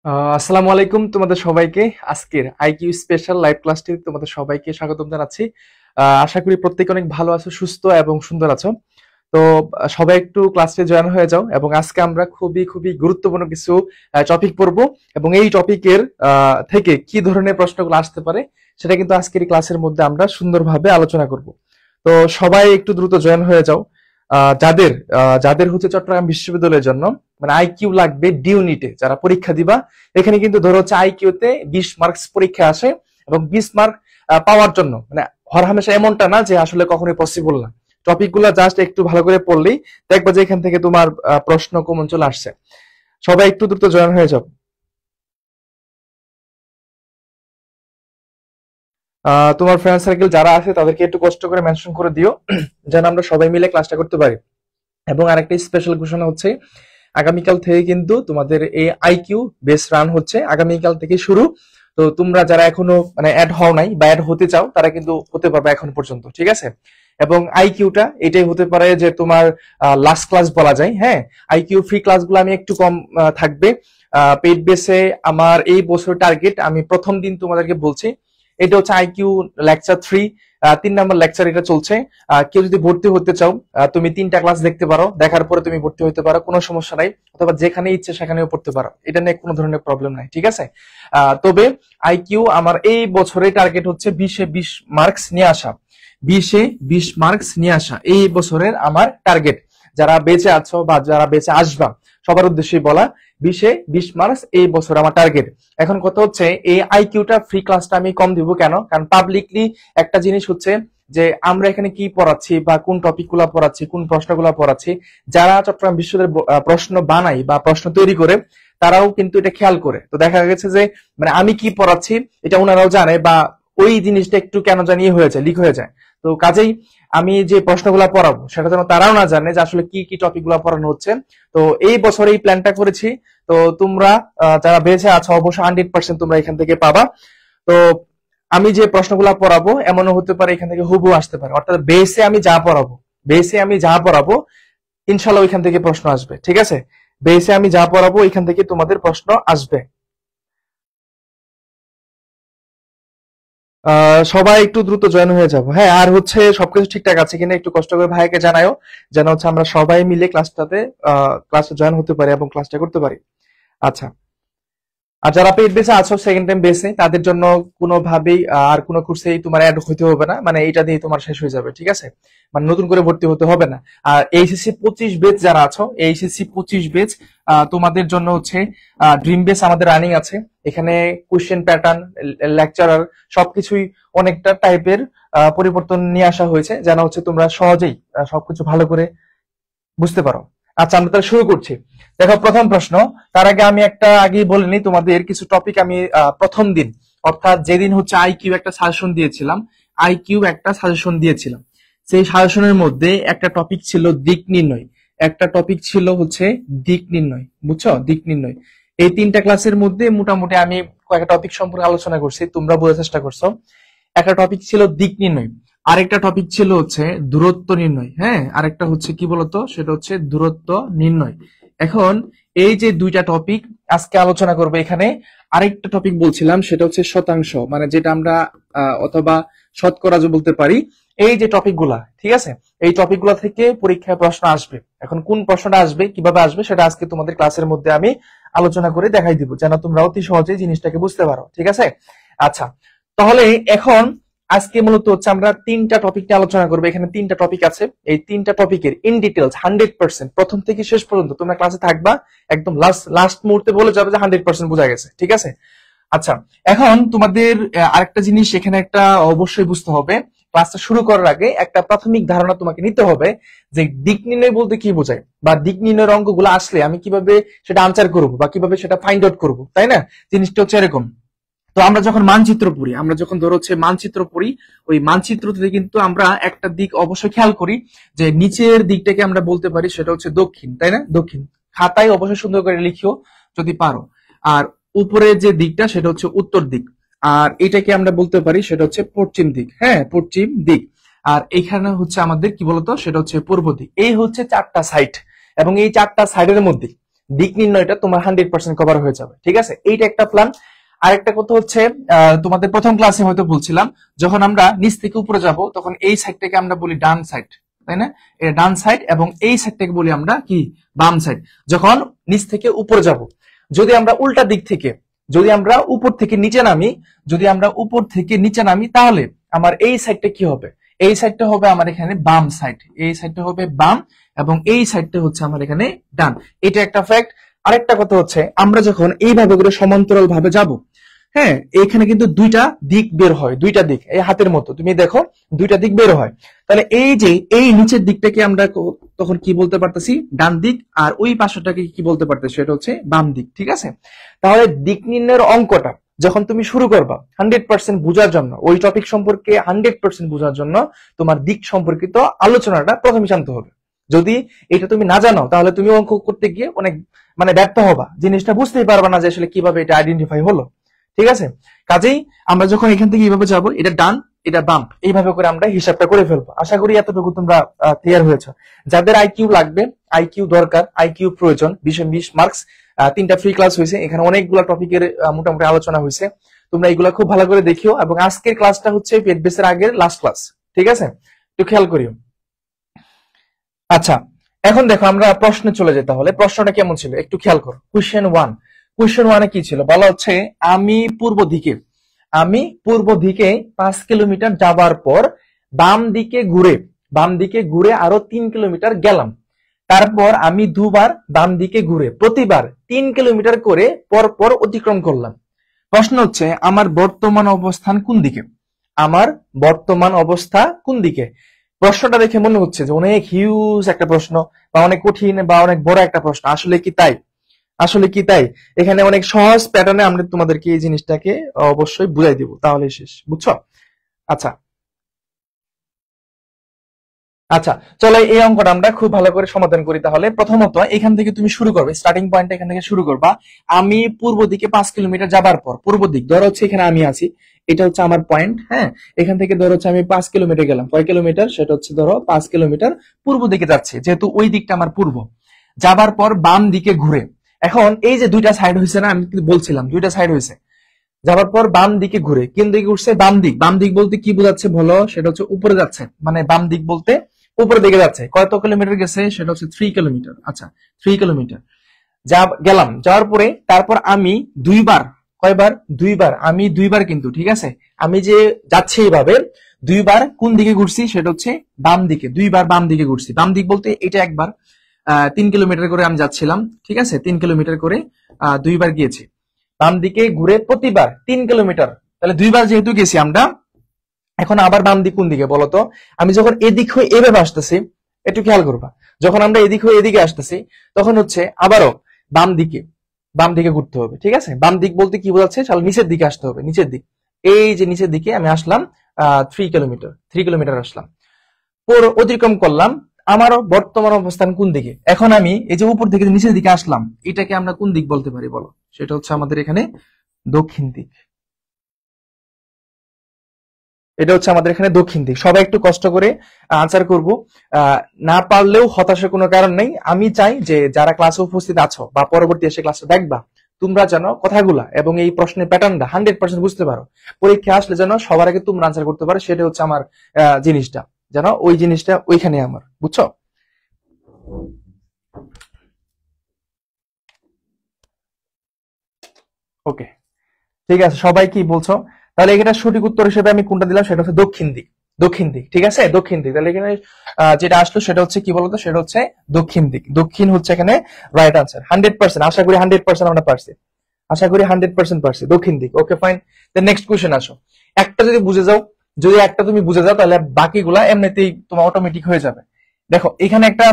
আসসালামু আলাইকুম তোমাদের সবাইকে। আজকের আইকিউ স্পেশাল লাইভ ক্লাসটি তোমাদের সবাইকে স্বাগতম জানাচ্ছি। আশা করি প্রত্যেকে অনেক ভালো আছো, সুস্থ এবং সুন্দর আছো। তো সবাই একটু ক্লাসে জয়েন হয়ে যাও, এবং আজকে আমরা খুবই খুবই গুরুত্বপূর্ণ কিছু টপিক পড়বো, এবং এই টপিকের থেকে কি ধরনের প্রশ্নগুলো আসতে পারে সেটা কিন্তু আজকের এই ক্লাসের মধ্যে আমরা সুন্দরভাবে আলোচনা করব। তো সবাই একটু দ্রুত জয়েন হয়ে যাও। যাদের যাদের হচ্ছে চট্টগ্রাম বিশ্ববিদ্যালয়ের জন্য মানে আইকিউ লাগবে ডি ইউনিটে, যারা পরীক্ষা দিবা, এখানে কিন্তু ধরো হচ্ছে আইকিউ তে 20 মার্কস পরীক্ষা আসে, এবং 20 মার্ক পাওয়ার জন্য মানে হরহামেশা এমনটা না যে আসলে কখনোই পসিবল না। টপিক গুলা জাস্ট একটু ভালো করে পড়লেই দেখবা যে এখান থেকে তোমার প্রশ্ন কমন চলে আসছে। সবাই একটু দ্রুত জয়েন হয়ে যাও। তোমার ফ্রেন্ড সার্কেল যারা আছে তাদেরকে একটু কষ্ট করে মেনশন করে দিও যেন আমরা সবাই মিলে ক্লাসটা করতে পারি। এবং আরেকটা স্পেশাল ঘোষণা হচ্ছে, আগামীকাল থেকে কিন্তু তোমাদের এই আইকিউ বেস রান হচ্ছে, আগামীকাল থেকে শুরু। তো তোমরা যারা এখনো মানে অ্যাড হও নাই বা অ্যাড হতে চাও তারা কিন্তু হতে পারবে এখন পর্যন্ত, ঠিক আছে? এবং আইকিউটা এটাই হতে পারে যে তোমার লাস্ট ক্লাস বলা যায়। হ্যাঁ, আইকিউ ফ্রি ক্লাসগুলো আমি একটু কম থাকবে পেইড বেসে। আমার এই বছর টার্গেট, আমি প্রথম দিন তোমাদেরকে বলছি, এটা হচ্ছে আইকিউ লেকচার 3, 3 নম্বর লেকচার এটা চলছে। কেউ যদি ভর্তি হতে চাও, তুমি 3টা ক্লাস দেখতে পারো, দেখার পরে তুমি ভর্তি হতে পারো, কোনো সমস্যা নাই। অথবা যেখানে ইচ্ছে সেখানেও পড়তে পারো, এটা নিয়ে কোনো ধরনের প্রবলেম নাই, ঠিক আছে? তবে আইকিউ আমার এই বছরে টার্গেট হচ্ছে 20-এ 20 মার্কস নিয়ে আসা। 20-এ 20 মার্কস নিয়ে আসা এই বছরের আমার টার্গেট। যারা বেঁচে আছো বা যারা বেঁচে আসবা সবার উদ্দেশ্যেই বলা, 20-এ 20 মার্কস এই বছর আমার টার্গেট। এখন কথা হচ্ছে এই আইকিউটা ফ্রি ক্লাসটা আমি কম দিব কেন? কারণ পাবলিকলি একটা জিনিস হচ্ছে যে আমরা এখানে কি পড়াচ্ছি বা কোন টপিকগুলো পড়াচ্ছি, কোন প্রশ্নগুলো পড়াচ্ছি, যারা চট্টগ্রাম বিশ্ববিদ্যালয়ের প্রশ্ন বানাই বা প্রশ্ন তৈরি করে তারাও কিন্তু এটা খেয়াল করে। তো দেখা গেছে যে মানে আমি কি পড়াচ্ছি এটা ওনারাও জানে, বা ওই জিনিসটা একটু কেন জানি হয়ে যায়, লিক হয়ে যায়। তো কাজেই আমি যে প্রশ্নগুলো পড়াবো সেটা যেন তারাও না জানে যে আসলে কি কি টপিকগুলো পড়ানো হচ্ছে। তো এই বছর এই প্ল্যানটা করেছি। তো তোমরা যারা বেঁচে আছো অবশ্যই 100% তোমরা এখান থেকে পাবা। তো আমি যে প্রশ্নগুলো পড়াবো এমনও হতে পারে এখান থেকে হুবহু আসতে পারে, অর্থাৎ বেসে আমি যা পড়াবো ইনশাল্লাহ ওইখান থেকে প্রশ্ন আসবে, ঠিক আছে? বেসে আমি যা পড়াবো এখান থেকে তোমাদের প্রশ্ন আসবে। সবাই একটু দ্রুত জয়েন হয়ে যাবো। হ্যাঁ, আর হচ্ছে সবকিছু ঠিকঠাক আছে কিনা একটু কষ্ট করে ভাইকে জানাও, যেন হচ্ছে আমরা সবাই মিলে ক্লাসে জয়েন হতে পারি এবং ক্লাসটা করতে পারি। আচ্ছা, আর যারা পেইড বেসে আছো সেকেন্ড টাইম বেসে, তাদের জন্য কোনোভাবেই আর কোনো কোর্সেই তোমার অ্যাড হতে হবে না, মানে এটা দিয়ে তোমার শেষ হয়ে যাবে, ঠিক আছে? মানে নতুন করে ভর্তি হতে হবে না। আর এইচএসসি 25 বেচ যারা আছো, এইচএসসি 25 বেচ তোমাদের জন্য হচ্ছে ড্রিম বেস আমাদের রানিং আছে। এখানে কোশ্চেন প্যাটার্ন, লেকচারার সবকিছুই অনেকটা টাইপের পরিবর্তন নিয়ে আসা হয়েছে, যেন হচ্ছে তোমরা সহজেই সবকিছু ভালো করে বুঝতে পারো। আচ্ছা, আমরা তাহলে শুরু করছি। দেখো, প্রথম প্রশ্ন। তার আগে আমি একটা আগেই বলে নিই, তোমাদের কিছু টপিক আমি প্রথম দিন অর্থাৎ যেদিন হচ্ছে আইকিউ একটা সাজেশন দিয়েছিলাম, সেই সাজেশনের মধ্যে একটা টপিক ছিল দিক নির্ণয়, একটা টপিক ছিল হচ্ছে দিক নির্ণয়, বুঝছো? দিক নির্ণয়। এই 3টা ক্লাসের মধ্যে মোটামুটি আমি কয়েকটা টপিক সম্পর্কে আলোচনা করছি, তোমরা বোঝার চেষ্টা করছো। একটা টপিক ছিল দিক নির্ণয়, আরেকটা টপিক ছিল হচ্ছে দূরত্ব নির্ণয়। হ্যাঁ, আরেকটা হচ্ছে কি বলতো, সেটা হচ্ছে দূরত্ব নির্ণয়। এখন এই যে 2টা টপিক আজকে আলোচনা করবে এখানে। আরেকটা টপিক বলছিলাম সেটা হচ্ছে শতাংশ, মানে যেটা আমরা অথবা শতকরা যে বলতে পারি। এই যে টপিকগুলা, ঠিক আছে, এই টপিকগুলা থেকে পরীক্ষায় প্রশ্ন আসবে। এখন কোন প্রশ্নটা আসবে, কিভাবে আসবে, সেটা আজকে তোমাদের ক্লাসের মধ্যে আমি আলোচনা করে দেখাই দিব, যেন তোমরা অতি সহজেই জিনিসটাকে বুঝতে পারো, ঠিক আছে? আচ্ছা, তাহলে এখন আজকে মূলত হচ্ছে আমরা 3টা টপিক নিয়ে আলোচনা করবো। এখানে 3টা টপিক আছে, এই 3টা টপিকের ইন ডিটেলস 100% প্রথম থেকে শেষ পর্যন্ত তোমরা ক্লাসে থাকবা, একদম লাস্ট মুহূর্তে বলে যাবে যে 100% বোঝা গেছে, ঠিক আছে? আচ্ছা, এখন তোমাদের আরেকটা জিনিস এখানে একটা অবশ্যই বুঝতে হবে। ক্লাসটা শুরু করার আগে একটা প্রাথমিক ধারণা তোমাকে নিতে হবে যে দিক নির্ণয় বলতে কি বোঝায়, বা দিক নির্ণয়ের অঙ্কগুলো আসলে আমি কিভাবে সেটা আনসার করবো বা কিভাবে সেটা ফাইন্ড আউট করবো, তাই না? জিনিসটা হচ্ছে এরকম। তো আমরা যখন মানচিত্র পড়ি, আমরা যখন ধরো হচ্ছে মানচিত্র পড়ি, ওই মানচিত্রতে কিন্তু আমরা একটা দিক অবশ্যই খেয়াল করি, যে নিচের দিকটাকে আমরা বলতে পারি সেটা হচ্ছে দক্ষিণ, তাই না? দক্ষিণ। খাতায় অবশ্যই সুন্দর করে লিখিও যদি পারো। আর উপরের যে দিকটা সেটা হচ্ছে উত্তর দিক। আর এটাকে আমরা বলতে পারি সেটা হচ্ছে পশ্চিম দিক। হ্যাঁ, পশ্চিম দিক। আর এখানে হচ্ছে আমাদের কি বলতো, সেটা হচ্ছে পূর্ব দিক। এই হচ্ছে 4টা সাইড, এবং এই 4টা সাইডের মধ্যে দিক নির্ণয়টা তোমার 100% কভার হয়ে যাবে। ঠিক আছে, এইটা একটা প্ল্যান। আরেকটা কথা হচ্ছে, তোমাদের প্রথম ক্লাসে হয়তো বলছিলাম, যখন আমরা নিচ থেকে উপরে যাব তখন এই সাইডটাকে আমরা বলি ডান সাইড, তাই না? এটা ডান সাইড, এবং এই সাইডটাকে বলি আমরা কি, বাম সাইড। যখন নিচ থেকে উপরে যাব, যদি আমরা উল্টা দিক থেকে, যদি আমরা উপর থেকে নিচে নামি, যদি আমরা উপর থেকে নিচে নামি, তাহলে আমার এই সাইডটা কি হবে? এই সাইডটা হবে আমার এখানে বাম সাইড, এই সাইডটা হবে বাম, এবং এই সাইডটা হচ্ছে আমার এখানে ডান। এটা একটা ফ্যাক্ট। আরেকটা কথা হচ্ছে, আমরা যখন এইভাবে করে সমান্তরাল ভাবে যাব, হ্যাঁ, এখানে কিন্তু দুইটা দিক বের হয়, দুইটা দিক, এই হাতের মতো তুমি দেখো দুইটা দিক বের হয়। তাহলে এই যে এই নিচের দিকটাকে আমরা তখন কি বলতে পারতেছি, ডান দিক, আর ওই পাশটাকে কি বলতে পারতেছি, সেটা হচ্ছে বাম দিক। ঠিক আছে, তাহলে দিক নির্ণয়ের অঙ্কটা যখন তুমি শুরু করবা 100% বোঝার জন্য, ওই টপিক সম্পর্কে 100% বোঝার জন্য তোমার দিক সম্পর্কিত আলোচনাটা প্রথমে জানতে হবে। যদি এটা তুমি না জানো, তাহলে তুমি অঙ্ক করতে গিয়ে অনেক ব্যর্থ হবা, জিনিসটা বুঝতেই পারবা না যে আসলে কিভাবে এটা আইডেন্টিফাই হলো। ঠিক আছে, কাজেই আমরা যখন এখান থেকে এইভাবে যাবো, এটা ডান এটা বাম, এইভাবে করে আমরা হিসাবটা করে ফেলবো। আশা করি এতটুকু তোমরা ক্লিয়ার হয়েছে। যাদের আইকিউ লাগবে, আইকিউ দরকার, আইকিউ প্রয়োজন, 20 মার্কস, 3টা ফ্রি ক্লাস হয়েছে, এখানে অনেকগুলো টপিকের মোটামুটি আলোচনা হয়েছে। তোমরা এগুলা খুব ভালো করে দেখিও, এবং আজকের ক্লাসটা হচ্ছে পেট বেসের আগের লাস্ট ক্লাস। ঠিক আছে, একটু খেয়াল করিও। আচ্ছা, এখন দেখো আমরা প্রশ্নে চলে যাই। তাহলে প্রশ্নটা কেমন ছিল একটু খেয়াল করো। কোশ্চেন 1 কি ছিল? বলা হচ্ছে, আমি পূর্ব দিকে 5 কিলোমিটার যাবার পর বাম দিকে ঘুরে আরো 3 কিলোমিটার গেলাম। তারপর আমি দুবার বাম দিকে ঘুরে প্রতিবার 3 কিলোমিটার করে পর অতিক্রম করলাম। প্রশ্ন হচ্ছে, আমার বর্তমান অবস্থান কোন দিকে? আমার বর্তমান অবস্থা কোন দিকে? প্রশ্নটা দেখে মনে হচ্ছে যে অনেক হিউজ একটা প্রশ্ন, বা অনেক কঠিন, বা অনেক বড় একটা প্রশ্ন। আসলে কি তাই? এখানে অনেক সহজ প্যাটার্নে আমরা তোমাদেরকে এই জিনিসটাকে অবশ্যই বুঝাই দিব, তাহলে শেষ। বুঝছো? আচ্ছা, চলো এই অঙ্কটা আমরা খুব ভালো করে সমাধান করি। তাহলে প্রথমত এখান থেকে তুমি শুরু করবে, স্টার্টিং পয়েন্ট এখান থেকে শুরু করবা। আমি পূর্ব দিকে 5 কিলোমিটার যাবার পর, পূর্ব দিক ধরো হচ্ছে এখানে আমি আছি, এটা হচ্ছে আমার পয়েন্ট। হ্যাঁ, এখান থেকে ধরো হচ্ছে আমি 5 কিলোমিটার গেলাম। কয় কিলোমিটার? সেটা হচ্ছে ধরো 5 কিলোমিটার পূর্ব দিকে যাচ্ছে, যেহেতু ওই দিকটা আমার পূর্ব। যাবার পর বাম দিকে ঘুরে, এখন এই যে দুইটা সাইড হয়েছে না, আমি কিন্তু বলছিলাম দুইটা সাইড হয়েছে। যাওয়ার পর বাম দিকে ঘুরে, কোন দিকে উঠছে? বাম দিক। বাম দিক বলতে কি বোঝাচ্ছে বলো? সেটা হচ্ছে উপরে যাচ্ছে, বাম দিক বলতে উপরের দিকে যাচ্ছে। কত কিলোমিটার গেছে? সেটা হচ্ছে 3 কিলোমিটার। আচ্ছা, 3 কিলোমিটার গেলাম। যাওয়ার পরে তারপর আমি দুইবার, কয়বার? দুইবার। আমি দুইবার কিন্তু, ঠিক আছে, আমি যে যাচ্ছি এইভাবে দুইবার কোন দিকে ঘুরছি? সেটা হচ্ছে বাম দিকে। দুইবার বাম দিকে ঘুরছি। বাম দিক বলতে এটা একবার, 3 কিলোমিটার করে আমি যাচ্ছিলাম। ঠিক আছে, 3 কিলোমিটার করে দুইবার গিয়েছি। বাম দিকে ঘুরে প্রতিবার 3 কিলোমিটার, তাহলে দুইবার যেহেতু গেছি আমরা, এখন আবার বাম দিক কোন দিকে বলতো? আমি যখন এদিক হয়ে এভাবে আসতেছি, একটু খেয়াল করবা, যখন আমরা এদিক হয়ে এদিকে আসতেছি, তখন হচ্ছে আবারও বাম দিকে ঘুরতে হবে। ঠিক আছে, বাম দিক বলতে কি বোঝাচ্ছে? তাহলে নিচের দিকে আসতে হবে, নিচের দিক। এই যে নিচের দিকে আমি আসলাম, 3 কিলোমিটার আসলাম, অতিক্রম করলাম। আমারও বর্তমান অবস্থান কোন দিকে? এখন আমি এই যে উপর থেকে নিচের দিকে আসলাম, এটাকে আমরা কোন দিক বলতে পারি বলো? সেটা হচ্ছে আমাদের এখানে দক্ষিণ দিক। এটা হচ্ছে আমাদের এখানে দক্ষিণ দিক। সবাই একটু কষ্ট করে আনসার করব, না পারলেও হতাশার কোনো কারণ নেই। আমি চাই যে যারা ক্লাসে উপস্থিত আছো বা পরবর্তী এসে ক্লাসে দেখবা, তোমরা যেন কথাগুলা এবং এই প্রশ্নের প্যাটার্নটা 100% বুঝতে পারো। পরীক্ষা আসলে যেন সবার আগে তোমরা আনসার করতে পারো, সেটা হচ্ছে আমার জিনিসটা, যেন ওই জিনিসটা ওইখানে আমার, বুঝছো? ওকে, ঠিক আছে, সবাই কি বলছো? তাহলে এখানে সঠিক উত্তর হিসেবে আমি কোনটা দিলাম? সেটা হচ্ছে দক্ষিণ দিক। দক্ষিণ দিক, ঠিক আছে, দক্ষিণ দিক। তাহলে এখানে যেটা আসলো সেটা হচ্ছে কি বলতো? সেটা হচ্ছে দক্ষিণ দিক। দক্ষিণ হচ্ছে এখানে রাইট আনসার। 100%, আশা করি 100% আমরা পারছি। আশা করি 100% পারছি, দক্ষিণ দিক। ওকে, ফাইন। দেন নেক্সট কোশ্চেন আসো। একটা যদি বুঝে যাও, যদি একটা তুমি বুঝে যাও, তাহলে বাকিগুলা এমনিতেই তোমার অটোমেটিক হয়ে যাবে। দেখো এখানে একটা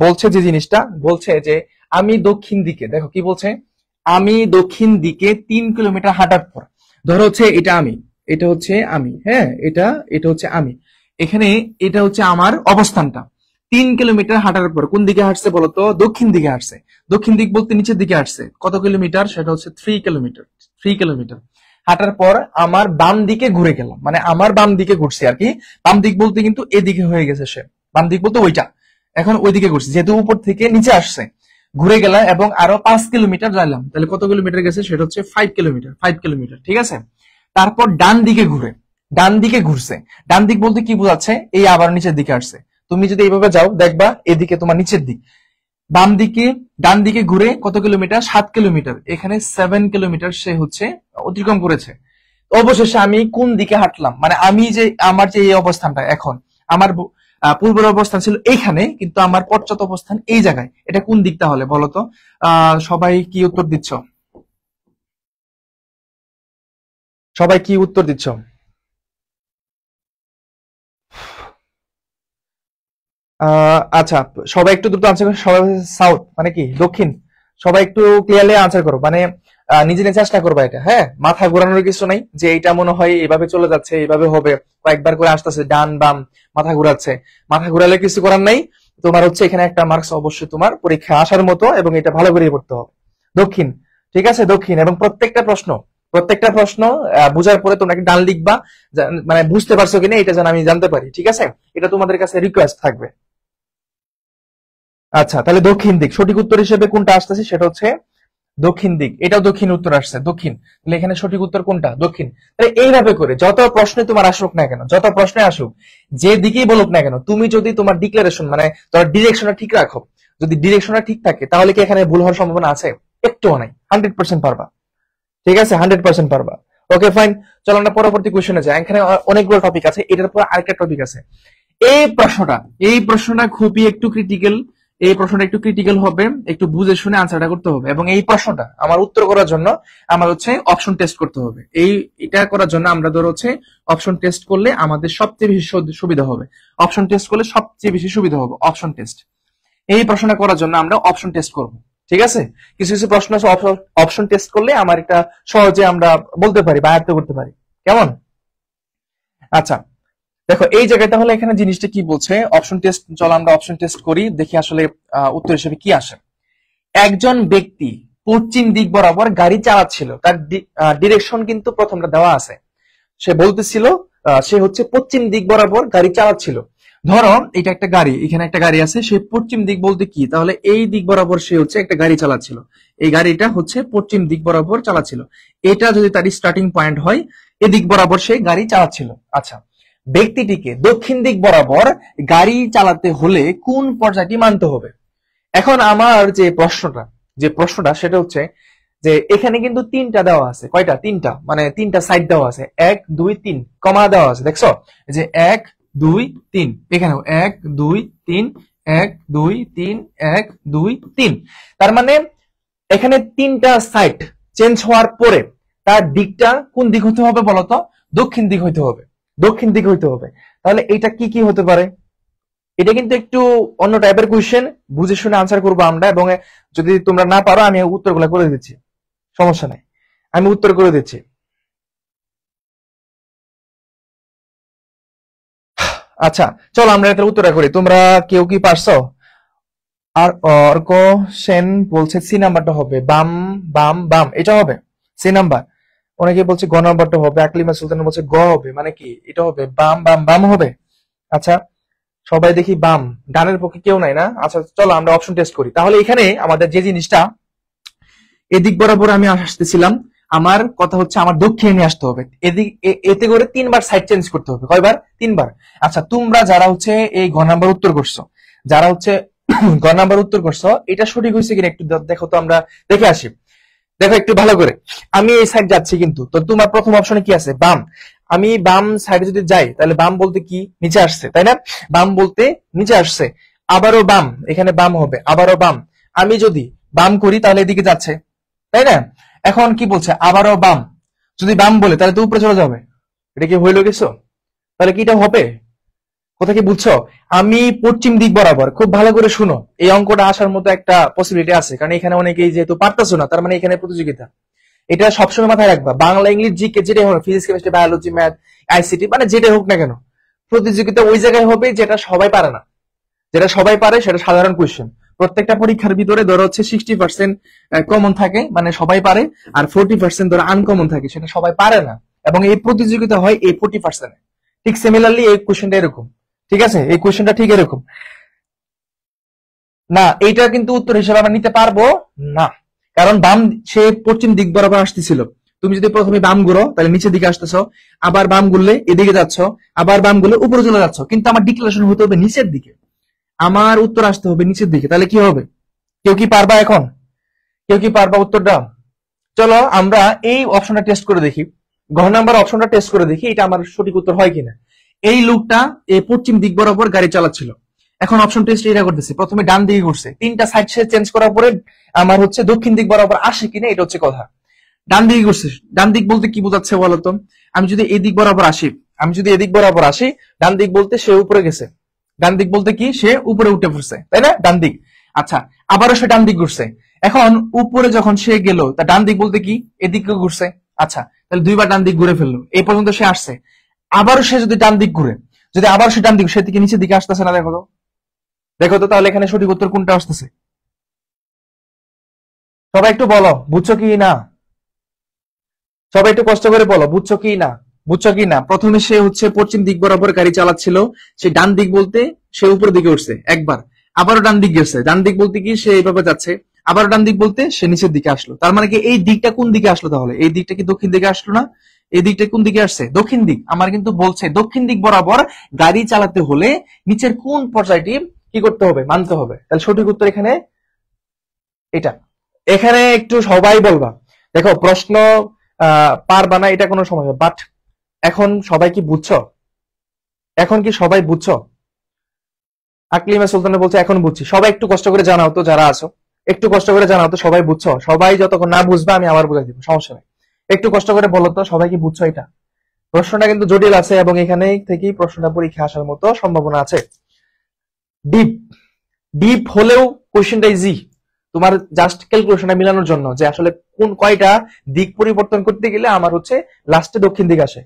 বলছে, যে জিনিসটা বলছে যে আমি দক্ষিণ দিকে, দেখো কি বলছে, আমি দক্ষিণ দিকে 3 কিলোমিটার হাঁটার পর, ধরো হচ্ছে এটা আমি, এটা হচ্ছে আমি, হ্যাঁ, এটা হচ্ছে আমি, এখানে এটা হচ্ছে আমার অবস্থানটা। 3 কিলোমিটার হাঁটার পর কোন দিকে হাঁটছে বলতো? দক্ষিণ দিকে হাঁটছে। দক্ষিণ দিক বলতে নিচের দিকে হাঁটছে। কত কিলোমিটার? সেটা হচ্ছে 3 কিলোমিটার। 3 কিলোমিটার হাঁটার পর আমার বাম দিকে ঘুরে গেলাম, আমার বাম দিকে ঘুরছি আর কি। বাম দিক বলতে কিন্তু এদিকে হয়ে গেছে সে, বাম দিক বলতে ওইটা, এখন ওইদিকে ঘুরছি, যেহেতু উপর থেকে নিচে আসছে। ঘুরে গেলাম এবং আরো 5 কিলোমিটার যাইলাম, তাহলে কত কিলোমিটার গেছে সেটা হচ্ছে 5 কিলোমিটার, 5 কিলোমিটার, ঠিক আছে। তারপর ডান দিকে ঘুরে, ডান দিকে ঘুরছে, ডান দিক বলতে কি বোঝাচ্ছে, এই আবার নিচের দিকে আসছে। তুমি যদি এইভাবে যাও দেখবা এদিকে তোমার নিচের দিক, বাম দিকে ডান দিকে ঘুরে কত কিলোমিটার, 7 কিলোমিটার, এখানে 7 কিলোমিটার সে হচ্ছে অতিক্রম করেছে। অবশেষে আমি কোন দিকে হাঁটলাম, মানে আমি যে আমার যে এই অবস্থানটা এখন, আমার পূর্বের অবস্থান ছিল এইখানে, কিন্তু আমার পশ্চাৎ অবস্থান এই জায়গায়, এটা কোন দিক তাহলে বলতো? সবাই কি উত্তর দিচ্ছ? সবাই কি উত্তর দিচ্ছ? আচ্ছা, সবাই একটু দ্রুত আনসার করো। সবাই সাউথ মানে কি দক্ষিণ, সবাই একটু ক্লিয়ারলি আনসার করো, মানে নিজে নিজে চেষ্টা করবা এটা, হ্যাঁ, মাথা ঘোরানোর কিছু নাই যে এইটা মনে হয় এইভাবে চলে যাচ্ছে, এইভাবে হবে, কয়েকবার করে আসতেছে ডান বাম, মাথা ঘুরাচ্ছে, মাথা ঘুরালে কিছু করার নাই। তোমার হচ্ছে এখানে একটা মার্কস অবশ্যই তোমার পরীক্ষা আসার মতো, এবং এটা ভালো করে পড়তে হবে। দক্ষিণ, ঠিক আছে, দক্ষিণ। এবং প্রত্যেকটা প্রশ্ন বুঝার পরে তোমরা একটা ডান লিখবা, মানে বুঝতে পারছো কিনা এটা যেন আমি জানতে পারি, ঠিক আছে, এটা তোমাদের কাছে রিকোয়েস্ট থাকবে। আচ্ছা, তাহলে দক্ষিণ দিক সঠিক উত্তর হিসেবে কোনটা আসতেছে সেটা হচ্ছে দক্ষিণ দিক, এটাও দক্ষিণ উত্তর আসছে, দক্ষিণ। তাহলে এখানে সঠিক উত্তর কোনটা? দক্ষিণ। তাহলে এইভাবে করে যত প্রশ্ন তোমার আসুক না কেন, যত প্রশ্নে আসুক, যে দিকেই বলুক না কেন, তুমি যদি তোমার ডিক্লারেশন মানে তোমার ডিরেকশনটা ঠিক রাখো, যদি ডিরেকশনটা ঠিক থাকে, তাহলে কি এখানে ভুল হওয়ার সম্ভাবনা আছে? একটুও নাই, 100% পারবা, ঠিক আছে, 100% পারবা। ওকে ফাইন, চলো আমরা পরবর্তী কোশ্চেনে যাই। এখানে অনেকগুলো টপিক আছে, এটার পর আরেকটা টপিক আছে। এই প্রশ্নটা খুবই একটু ক্রিটিক্যাল, এই প্রশ্নটা একটু ক্রিটিক্যাল হবে, একটু বুঝে শুনে আনসারটা করতে হবে। এবং এই প্রশ্নটা আমার উত্তর করার জন্য আমার হচ্ছে অপশন টেস্ট করতে হবে। এটা করার জন্য আমরা ধরো হচ্ছে অপশন টেস্ট করলে আমাদের সবচেয়ে বেশি সুবিধা হবে, অপশন টেস্ট করলে সবচেয়ে বেশি সুবিধা হবে অপশন টেস্ট। এই প্রশ্নটা করার জন্য আমরা অপশন টেস্ট করব, ঠিক আছে। কিছু কিছু প্রশ্ন আছে অপশন টেস্ট করলে আমার একটা সহজে আমরা বলতে পারি বা আয়ত্ত করতে পারি, কেমন? আচ্ছা, দেখো এই জায়গায় তাহলে এখানে জিনিসটা কি বলছে, অপশন টেস্ট, চলো আমরা অপশন টেস্ট করি, দেখি আসলে উত্তর হিসেবে কি আসে। একজন ব্যক্তি পশ্চিম দিক বরাবর গাড়ি চালাচ্ছিল, তার ডিরেকশন কিন্তু প্রথমটা দেওয়া আছে, সে বলতেছিল সে হচ্ছে পশ্চিম দিক বরাবর গাড়ি চালাচ্ছিল। ধরো এটা একটা গাড়ি, এখানে একটা গাড়ি আছে, সে পশ্চিম দিক বলতে কি, তাহলে এই দিক বরাবর সে হচ্ছে একটা গাড়ি চালাচ্ছিল, এই গাড়িটা হচ্ছে পশ্চিম দিক বরাবর চালাচ্ছিল, এটা যদি তার স্টার্টিং পয়েন্ট হয়, এদিক বরাবর সে গাড়ি চালাচ্ছিল। আচ্ছা, ব্যক্তিটিকে দক্ষিণ দিক বরাবর গাড়ি চালাতে হলে কোন পর্যায়টি মানতে হবে? এখন আমার যে প্রশ্নটা সেটা হচ্ছে যে এখানে কিন্তু তিনটা দেওয়া আছে, কয়টা? তিনটা, মানে তিনটা সাইড দেওয়া আছে, 1 2 3 কমা দেওয়া আছে, দেখছো যে 1 2 3, এখানেও 1 2 3 1 2 3 1 2 3। তার মানে এখানে তিনটা সাইড চেঞ্জ হওয়ার পরে তার দিকটা কোন দিক হতে হবে বলতো? দক্ষিণ দিক হইতে হবে, দক্ষিণ দিক হইতে হবে। তাহলে এটা কি কি হতে পারে? এটা কিন্তু একটু অন্য টাইপের কোয়েশ্চেন, বুঝে শুনে আনসার করবো আমরা, এবং যদি তোমরা না পারো আমি উত্তরগুলো করে দিচ্ছি, সমস্যা নাই, আমি উত্তর করে দিচ্ছি। আচ্ছা, চলো আমরা এটার উত্তরটা করি, তোমরা কেউ কি পারছো? আর অর্ক সেন বলছে সি নাম্বারটা হবে, বাম বাম বাম, এটা হবে সি নাম্বার। অনেকে বলছে গ নাম্বারটা হবে, আকলিমা সুলতান বলছে গ হবে, মানে কি এটা হবে বাম বাম বাম হবে। আচ্ছা, সবাই দেখি বাম, ডানের পক্ষে কেউ নাই না। আচ্ছা, চলো আমরা অপশন টেস্ট করি। তাহলে এখানে আমাদের যে জিনিসটা এদিক বরাবর আমি আসতেছিলাম, আমার কথা হচ্ছে আমার দক্ষিণে নিয়ে আসতে হবে, এদিক এতে করে 3 বার সাইড চেঞ্জ করতে হবে, কয়বার? 3 বার। আচ্ছা, তোমরা যারা হচ্ছে এই ঘ নাম্বার উত্তর করছো, যারা হচ্ছে ঘ নাম্বার উত্তর করছো, এটা সঠিক হয়েছে কিনা একটু দেখো তো, আমরা দেখে আসি। দেখো একটু ভালো করে, আমি এই সাইড যাচ্ছি, কিন্তু তো তোমার প্রথম অপশনে কি আছে? বাম। আমি বাম সাইডে যদি যাই, তাহলে বাম বলতে কি নিচে আসছে, তাই না? বাম বলতে নিচে আসছে, আবারও বাম, এখানে বাম হবে, আবারও বাম। আমি যদি বাম করি তাহলে এদিকে যাচ্ছে, তাই না? এখন কি বলছে? আবারও বাম। যদি বাম বলে তাহলে তো উপরে চলে যাবে, এটা কি হইলো কিছু? তাহলে কি এটা হবে? কথা কি বুঝছো? আমি পশ্চিম দিক বরাবর, খুব ভালো করে শুনো, এই অঙ্কটা আসার মতো একটা পসিবিলিটি আছে, কারণ এখানে অনেকেই যেহেতু পারতেছো না, তার মানে এখানে প্রতিযোগিতা। এটা সবসময় মাথায় রাখবা, বাংলা ইংলিশ জিকে যেটাই হোক, physics chemistry biology math ICT, মানে যেটাই হোক না কেন, প্রতিযোগিতা ওই জায়গায় হবে যেটা সবাই পারে না। যেটা সবাই পারে সেটা সাধারণ কোয়েশ্চেন। প্রত্যেকটা পরীক্ষার ভিতরে ধরো হচ্ছে 60% কমন থাকে, মানে সবাই পারে, আর 40% ধরো আনকমন থাকে, সেটা সবাই পারে না, এবং এই প্রতিযোগিতা হয় এই 40%। ঠিক সিমিলারলি এই কোয়েশ্চেনটা এরকম, ঠিক আছে, এই কোয়েশ্চেনটা ঠিক এরকম। না, এইটা কিন্তু উত্তর হিসেবে আমরা নিতে পারবো না, কারণ বাম, সে পশ্চিম দিক বরাবর আসতেছিল। তুমি যদি প্রথমে বাম ঘুরো তাহলে নিচের দিকে আসতেছো, আবার বাম ঘুরলে এদিকে যাচ্ছ, আবার বাম ঘুরলে উপরে চলে যাচ্ছ, কিন্তু আমার ডিক্লারেশন হতে হবে নিচের দিকে, আমার উত্তর আসতে হবে নিচের দিকে। তাহলে কি হবে? কেউ কি পারবা এখন? কেউ কি পারবা উত্তরটা? চলো আমরা এই অপশনটা টেস্ট করে দেখি, ঘ নাম্বার অপশনটা টেস্ট করে দেখি এটা আমার সঠিক উত্তর হয় কিনা। এই লোকটা এই পশ্চিম দিক বরাবর গাড়ি চালাচ্ছিল, এখন অপশন টেস্ট এটা করতেছে, প্রথমে ডান দিকে ঘুরছে, তিনটা সাইড সে চেঞ্জ করার পরে আমার হচ্ছে দক্ষিণ দিক বরাবর আসে কিনা এটা হচ্ছে কথা। ডান দিকে ঘুরছে, ডান দিক বলতে কি বোঝাচ্ছে বলতো? আমি যদি এই দিক বরাবর আসি, আমি যদি এদিক বরাবর আসি, ডান দিক বলতে সে উপরে গেছে, ডান দিক বলতে কি সে উপরে উঠে পড়ছে, তাই না? ডান দিক। আচ্ছা, আবারও সে ডান দিক ঘুরছে, এখন উপরে যখন সে গেল তা ডান দিক বলতে কি এদিকে ঘুরছে। আচ্ছা, তাহলে দুইবার ডান দিক ঘুরে ফেললো, এই পর্যন্ত সে আসছে। আবারও সে যদি ডান দিক ঘুরে, যদি আবার সে ডান দিক, সে দিকে নিচের দিকে আসতেছে না? দেখো তো, দেখো তো, তাহলে এখানে সঠিক উত্তর কোনটা আসতেছে? সবাই একটু বলো বুঝছো কি না, সবাই একটু কষ্ট করে বলো বুঝছো কি না, বুঝছো কি না? প্রথমে সে হচ্ছে পশ্চিম দিক বরাবর গাড়ি চালাচ্ছিল, সে ডান দিক বলতে সে উপর দিকে উঠছে একবার, আবারও ডান দিক গেছে, ডান দিক বলতে কি সে এইভাবে যাচ্ছে, আবারও ডান দিক বলতে সে নিচের দিকে আসলো। তার মানে কি এই দিকটা কোন দিকে আসলো? তাহলে এই দিকটা কি দক্ষিণ দিকে আসলো না? এই দিকটা কোন দিকে আসছে? দক্ষিণ দিক। আমার কিন্তু বলছে দক্ষিণ দিক বরাবর গাড়ি চালাতে হলে নিচের কোন পর্যায়টি কি করতে হবে, মানতে হবে। তাহলে সঠিক উত্তর এখানে এটা। এখানে একটু সবাই বলবা, দেখো প্রশ্ন পারবা না এটা কোনো সমস্যা, বাট এখন সবাই কি বুঝছো? এখন কি সবাই বুঝছো? আকলিমা সুলতানা বলছে এখন বুঝছি। সবাই একটু কষ্ট করে জানাও তো, যারা আছো একটু কষ্ট করে জানাও তো সবাই বুঝছো? সবাই যতক্ষণ না বুঝবে আমি আবার বুঝাই দিব, সমস্যা নেই। একটু কষ্ট করে বলো তো সবাই কি বুঝছো এটা? প্রশ্নটা কিন্তু জটিল আছে এবং এখানে থেকেই প্রশ্নটা পরীক্ষা আসার মতো সম্ভাবনা আছে। ডিপ, ডিপ হলেও কোশ্চেনটা ইজি, তোমার জাস্ট ক্যালকুলেশনটা মিলানোর জন্য যে আসলে কোন কয়টা দিক পরিবর্তন করতে গেলে আমার হচ্ছে লাস্টে দক্ষিণ দিক আসে।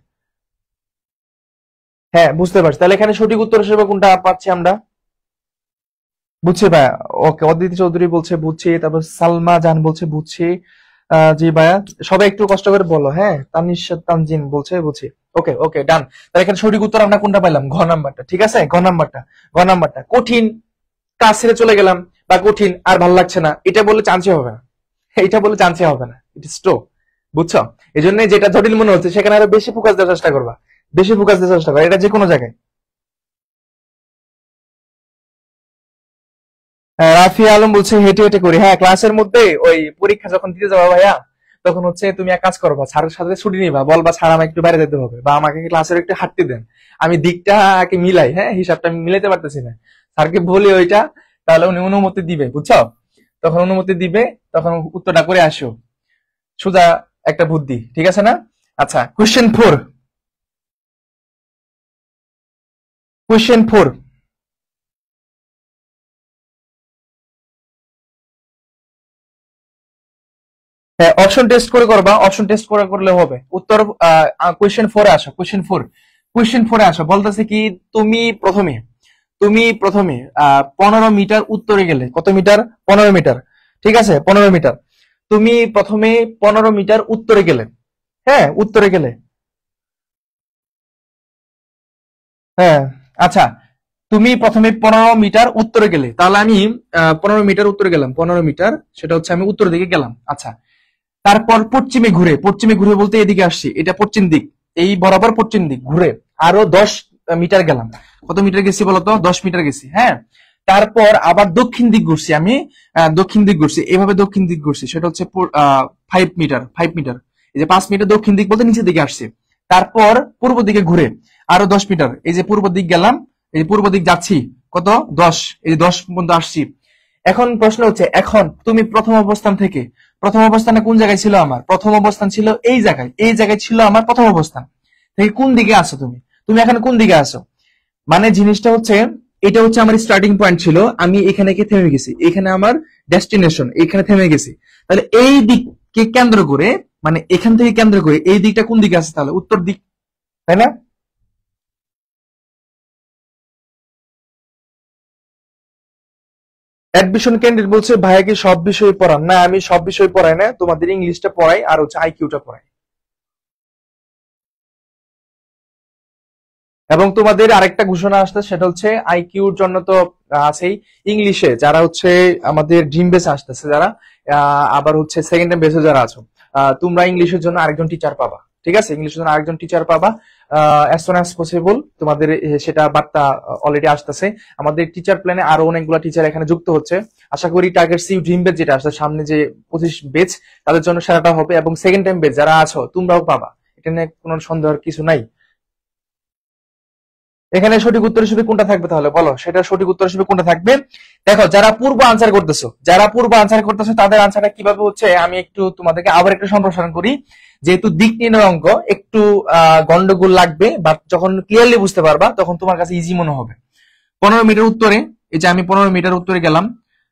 হ্যাঁ বুঝতে পারছি, তাহলে এখানে সঠিক উত্তর হিসেবে কোনটা পাচ্ছি আমরা? বুঝছি ভাইয়া, ওকে। অদিতি চৌধুরী বলছে বুঝছি, তারপর সালমা জান বলছে বুঝছি। জি ভাইয়া, সবাই একটু কষ্ট করে বলো। হ্যাঁ, তানিশ তানজিন বলছে বুঝছি। ওকে ওকে, ডান। তাহলে এখানে সঠিক উত্তর আমরা কোনটা পাইলাম? ঘ নাম্বারটা। ঠিক আছে, ঘ নাম্বারটা। ঘ নাম্বারটা কঠিন, কাজ ছেড়ে চলে গেলাম, বা কঠিন আর ভালো লাগছে না, এটা বলে চান্সই হবে না, এটা বলে চান্সই হবে না, ইট ইস ট্রু। বুঝছো? এই জন্য যেটা জটিল মনে হচ্ছে সেখানে আরো বেশি ফোকাস দেওয়ার চেষ্টা করবা, বেশি ফোকাস দেওয়ার চেষ্টা করবা, এটা যে কোনো জায়গায়। রাফি আলম বলছে হেঁটে হেঁটে করি। হ্যাঁ, ক্লাসের মধ্যে ওই পরীক্ষা যখন দিতে যাবা ভাইয়া, তখন হচ্ছে তুমি এক কাজ করবা, স্যারের সাথে ছুটি নিবা, বলবা স্যার আমাকে একটু বাইরে যেতে হবে, বা আমাকে ক্লাসের একটু হাঁটতে দেন, আমি দিকটা আগে মিলাই, হ্যাঁ হিসাবটা আমি মিলাইতে পারতেছি না, স্যারকে বলি ওইটা, তাহলে উনি অনুমতি দিবে, বুঝছো? তখন অনুমতি দিবে, তখন উত্তরটা করে আসো, সোজা একটা বুদ্ধি, ঠিক আছে না? আচ্ছা, কোশ্চেন 4, কোশ্চেন 4। হ্যাঁ, অপশন টেস্ট করে করবা, অপশন টেস্ট করে করলে হবে। উত্তর কোয়েশ্চেন 4 এ আসো, কোয়েশ্চেন 4, কোয়েশ্চেন 4 এ আসো। বলতেছে কি, তুমি প্রথমে তুমি প্রথমে 15 মিটার উত্তরে গেলে, কত মিটার? 15 মিটার, ঠিক আছে 15 মিটার। তুমি প্রথমে 15 মিটার উত্তরে গেলে, হ্যাঁ উত্তরে গেলে, হ্যাঁ আচ্ছা, তুমি প্রথমে 15 মিটার উত্তরে গেলে, তাহলে আমি 15 মিটার উত্তরে গেলাম, 15 মিটার, সেটা হচ্ছে আমি উত্তর দিকে গেলাম। আচ্ছা, তারপর পশ্চিমে ঘুরে, পশ্চিমে ঘুরে বলতে এদিকে আসছি, এটা পশ্চিম দিক, এই বরাবর পশ্চিম দিক ঘুরে আরো 10 মিটার গেলাম। কত মিটার গেছি বলতো? 10 মিটার গেছি, হ্যাঁ। তারপর আবার দক্ষিণ দিক ঘুরছি আমি, দক্ষিণ দিক ঘুরছি, এভাবে দক্ষিণ দিক ঘুরছি, সেটা হচ্ছে 5 মিটার, 5 মিটার, এই যে 5 মিটার দক্ষিণ দিক বলতে নিচের দিকে আসছে। তারপর পূর্ব দিকে ঘুরে আরো 10 মিটার, এই যে পূর্ব দিক গেলাম, এই যে পূর্ব দিক যাচ্ছি, কত? 10, এই যে 10 পর্যন্ত আসছি। এখন প্রশ্ন হচ্ছে, এখন তুমি প্রথম অবস্থান থেকে, প্রথম অবস্থানে কোন জায়গায় ছিল? আমার প্রথম অবস্থান ছিল এই জায়গায়, এই জায়গায় ছিল আমার প্রথম অবস্থান, থেকে কোন দিকে আছো তুমি? তুমি এখন কোন দিকে আছো? মানে জিনিসটা হচ্ছে, এটা হচ্ছে আমার স্টার্টিং পয়েন্ট ছিল, আমি এখানে গিয়ে থেমে গেছি, এখানে আমার ডেস্টিনেশন, এখানে থেমে গেছি। তাহলে এই দিককে কেন্দ্র করে, মানে এখান থেকে কেন্দ্র করে এই দিকটা কোন দিকে আছে? তাহলে উত্তর দিক, তাই না? অ্যাডমিশন ক্যান্ডিডেট বলছে ভাইয়া কি সব বিষয় পড়ান? না, আমি সব বিষয় পড়াই না, তোমাদের ইংলিশটা পড়াই আর হচ্ছে আইকিউটা পড়াই। এবং তোমাদের আরেকটা ঘোষণা আসছে, সেটা হচ্ছে আইকিউর জন্য তো আছেই। ইংলিশে যারা হচ্ছে আমাদের ড্রিম বেস আসতেছে, যারা আবার হচ্ছে সেকেন্ড টাইম বেসে যারা আছো, তোমরা ইংলিশের জন্য আরেকজন টিচার পাবা। ঠিক আছে, ইংলিশের জন্য আরেকজন টিচার পাবা অ্যাজ সুন অ্যাজ পসিবল। তোমাদের সেটা বার্তা অলরেডি আসতেছে। আমাদের টিচার প্ল্যানে আরো অনেকগুলো টিচার এখানে যুক্ত হচ্ছে। আশা করি টার্গেট সি ড্রিম বেচ যেটা আসছে সামনে, যে 25 বেচ, তাদের জন্য সেরাটা হবে। এবং সেকেন্ড টাইম বেচ যারা আছো তোমরাও পাবা, এটা নিয়ে কোনো সন্দেহের কিছু নাই। এখানে সঠিক উত্তর হিসেবে কোনটা থাকবে তাহলে বলো, সেটা সঠিক উত্তর হিসেবে কোনটা থাকবে? দেখো, যারা পূর্ব আনসার করতেছো, তাদের আনসারটা কিভাবে হচ্ছে আমি একটু তোমাদেরকে আবার একটু সম্প্রসারণ করি। যেহেতু দিক নির্ণয় অঙ্ক একটু গন্ডগোল লাগবে, বাট যখন ক্লিয়ারলি বুঝতে পারবা তখন তোমার কাছে ইজি মনে হবে। 15 মিটার উত্তরে, এই যে আমি 15 মিটার উত্তরে গেলাম,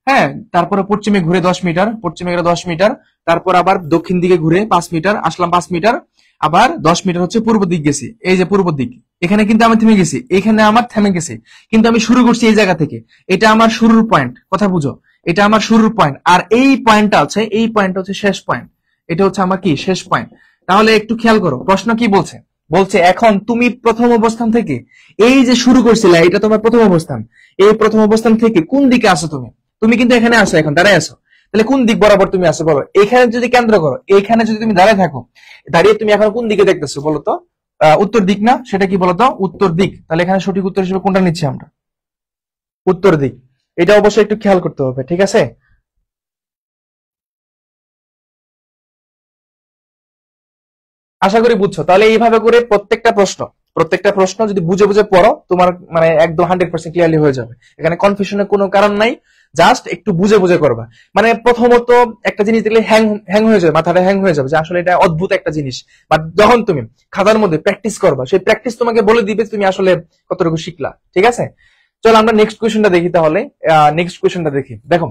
হ্যাঁ, তারপরে পশ্চিমে ঘুরে 10 মিটার, পশ্চিমে গেলে 10 মিটার, তারপর আবার দক্ষিণ দিকে ঘুরে 5 মিটার আসলাম, 5 মিটার, আবার 10 মিটার হচ্ছে পূর্ব দিক গেছি, এই যে পূর্ব দিক। এখানে কিন্তু আমি থেমে গেছি, এখানে আমার থেমে গেছি, কিন্তু আমি শুরু করছি এই জায়গা থেকে। এটা আমার শুরুর পয়েন্ট, কথা বুঝো, এটা আমার শুরুর পয়েন্ট। আর এই পয়েন্টটা আছে, এই পয়েন্টটা হচ্ছে শেষ পয়েন্ট, এটা হচ্ছে আমার কি শেষ পয়েন্ট। তাহলে একটু খেয়াল করো, প্রশ্ন কি বলছে? বলছে এখন তুমি প্রথম অবস্থান থেকে, এই যে শুরু করছিলে এটা তোমার প্রথম অবস্থান, এই প্রথম অবস্থান থেকে কোন দিকে আসো তুমি? তুমি কিন্তু এখানে আসো, এখন দাঁড়ায় আসো, তাহলে কোন দিক বরাবর তুমি আসো বলো? এখানে যদি কেন্দ্র করো, এখানে যদি তুমি দাঁড়ায় থাকো, দাঁড়িয়ে তুমি এখন কোন দিকে দেখতেছো বলো তো? উত্তর দিক না? সেটা কি বলতো? উত্তর দিক। তাহলে এখানে সঠিক উত্তর হিসেবে কোনটা নিচ্ছি আমরা? উত্তর দিক। এটা অবশ্যই একটু খেয়াল করতে হবে, ঠিক আছে? আশা করি বুঝছো। তাহলে এইভাবে করে প্রত্যেকটা প্রশ্ন যদি বুঝে বুঝে পড়ো, তোমার মানে একদম 100% ক্লিয়ারলি হয়ে যাবে। এখানে কনফিউশনের কোনো কারণ নাই, জাস্ট একটু বুঝে বুঝে করবা। মানে প্রথমত একটা জিনিস দেখলে হ্যাং হ্যাং হয়ে যাবে, মাথাটা হ্যাং হয়ে যাবে যে আসলে এটা অদ্ভুত একটা জিনিস। বাট যখন তুমি খাতার মধ্যে প্র্যাকটিস করবা, সেই প্র্যাকটিস তোমাকে বলে দিবে তুমি আসলে কতটুকু শিখলা। ঠিক আছে, চলো আমরা নেক্সট কোয়েশ্চেনটা দেখি তাহলে। নেক্সট কোয়েশ্চেনটা দেখি, দেখো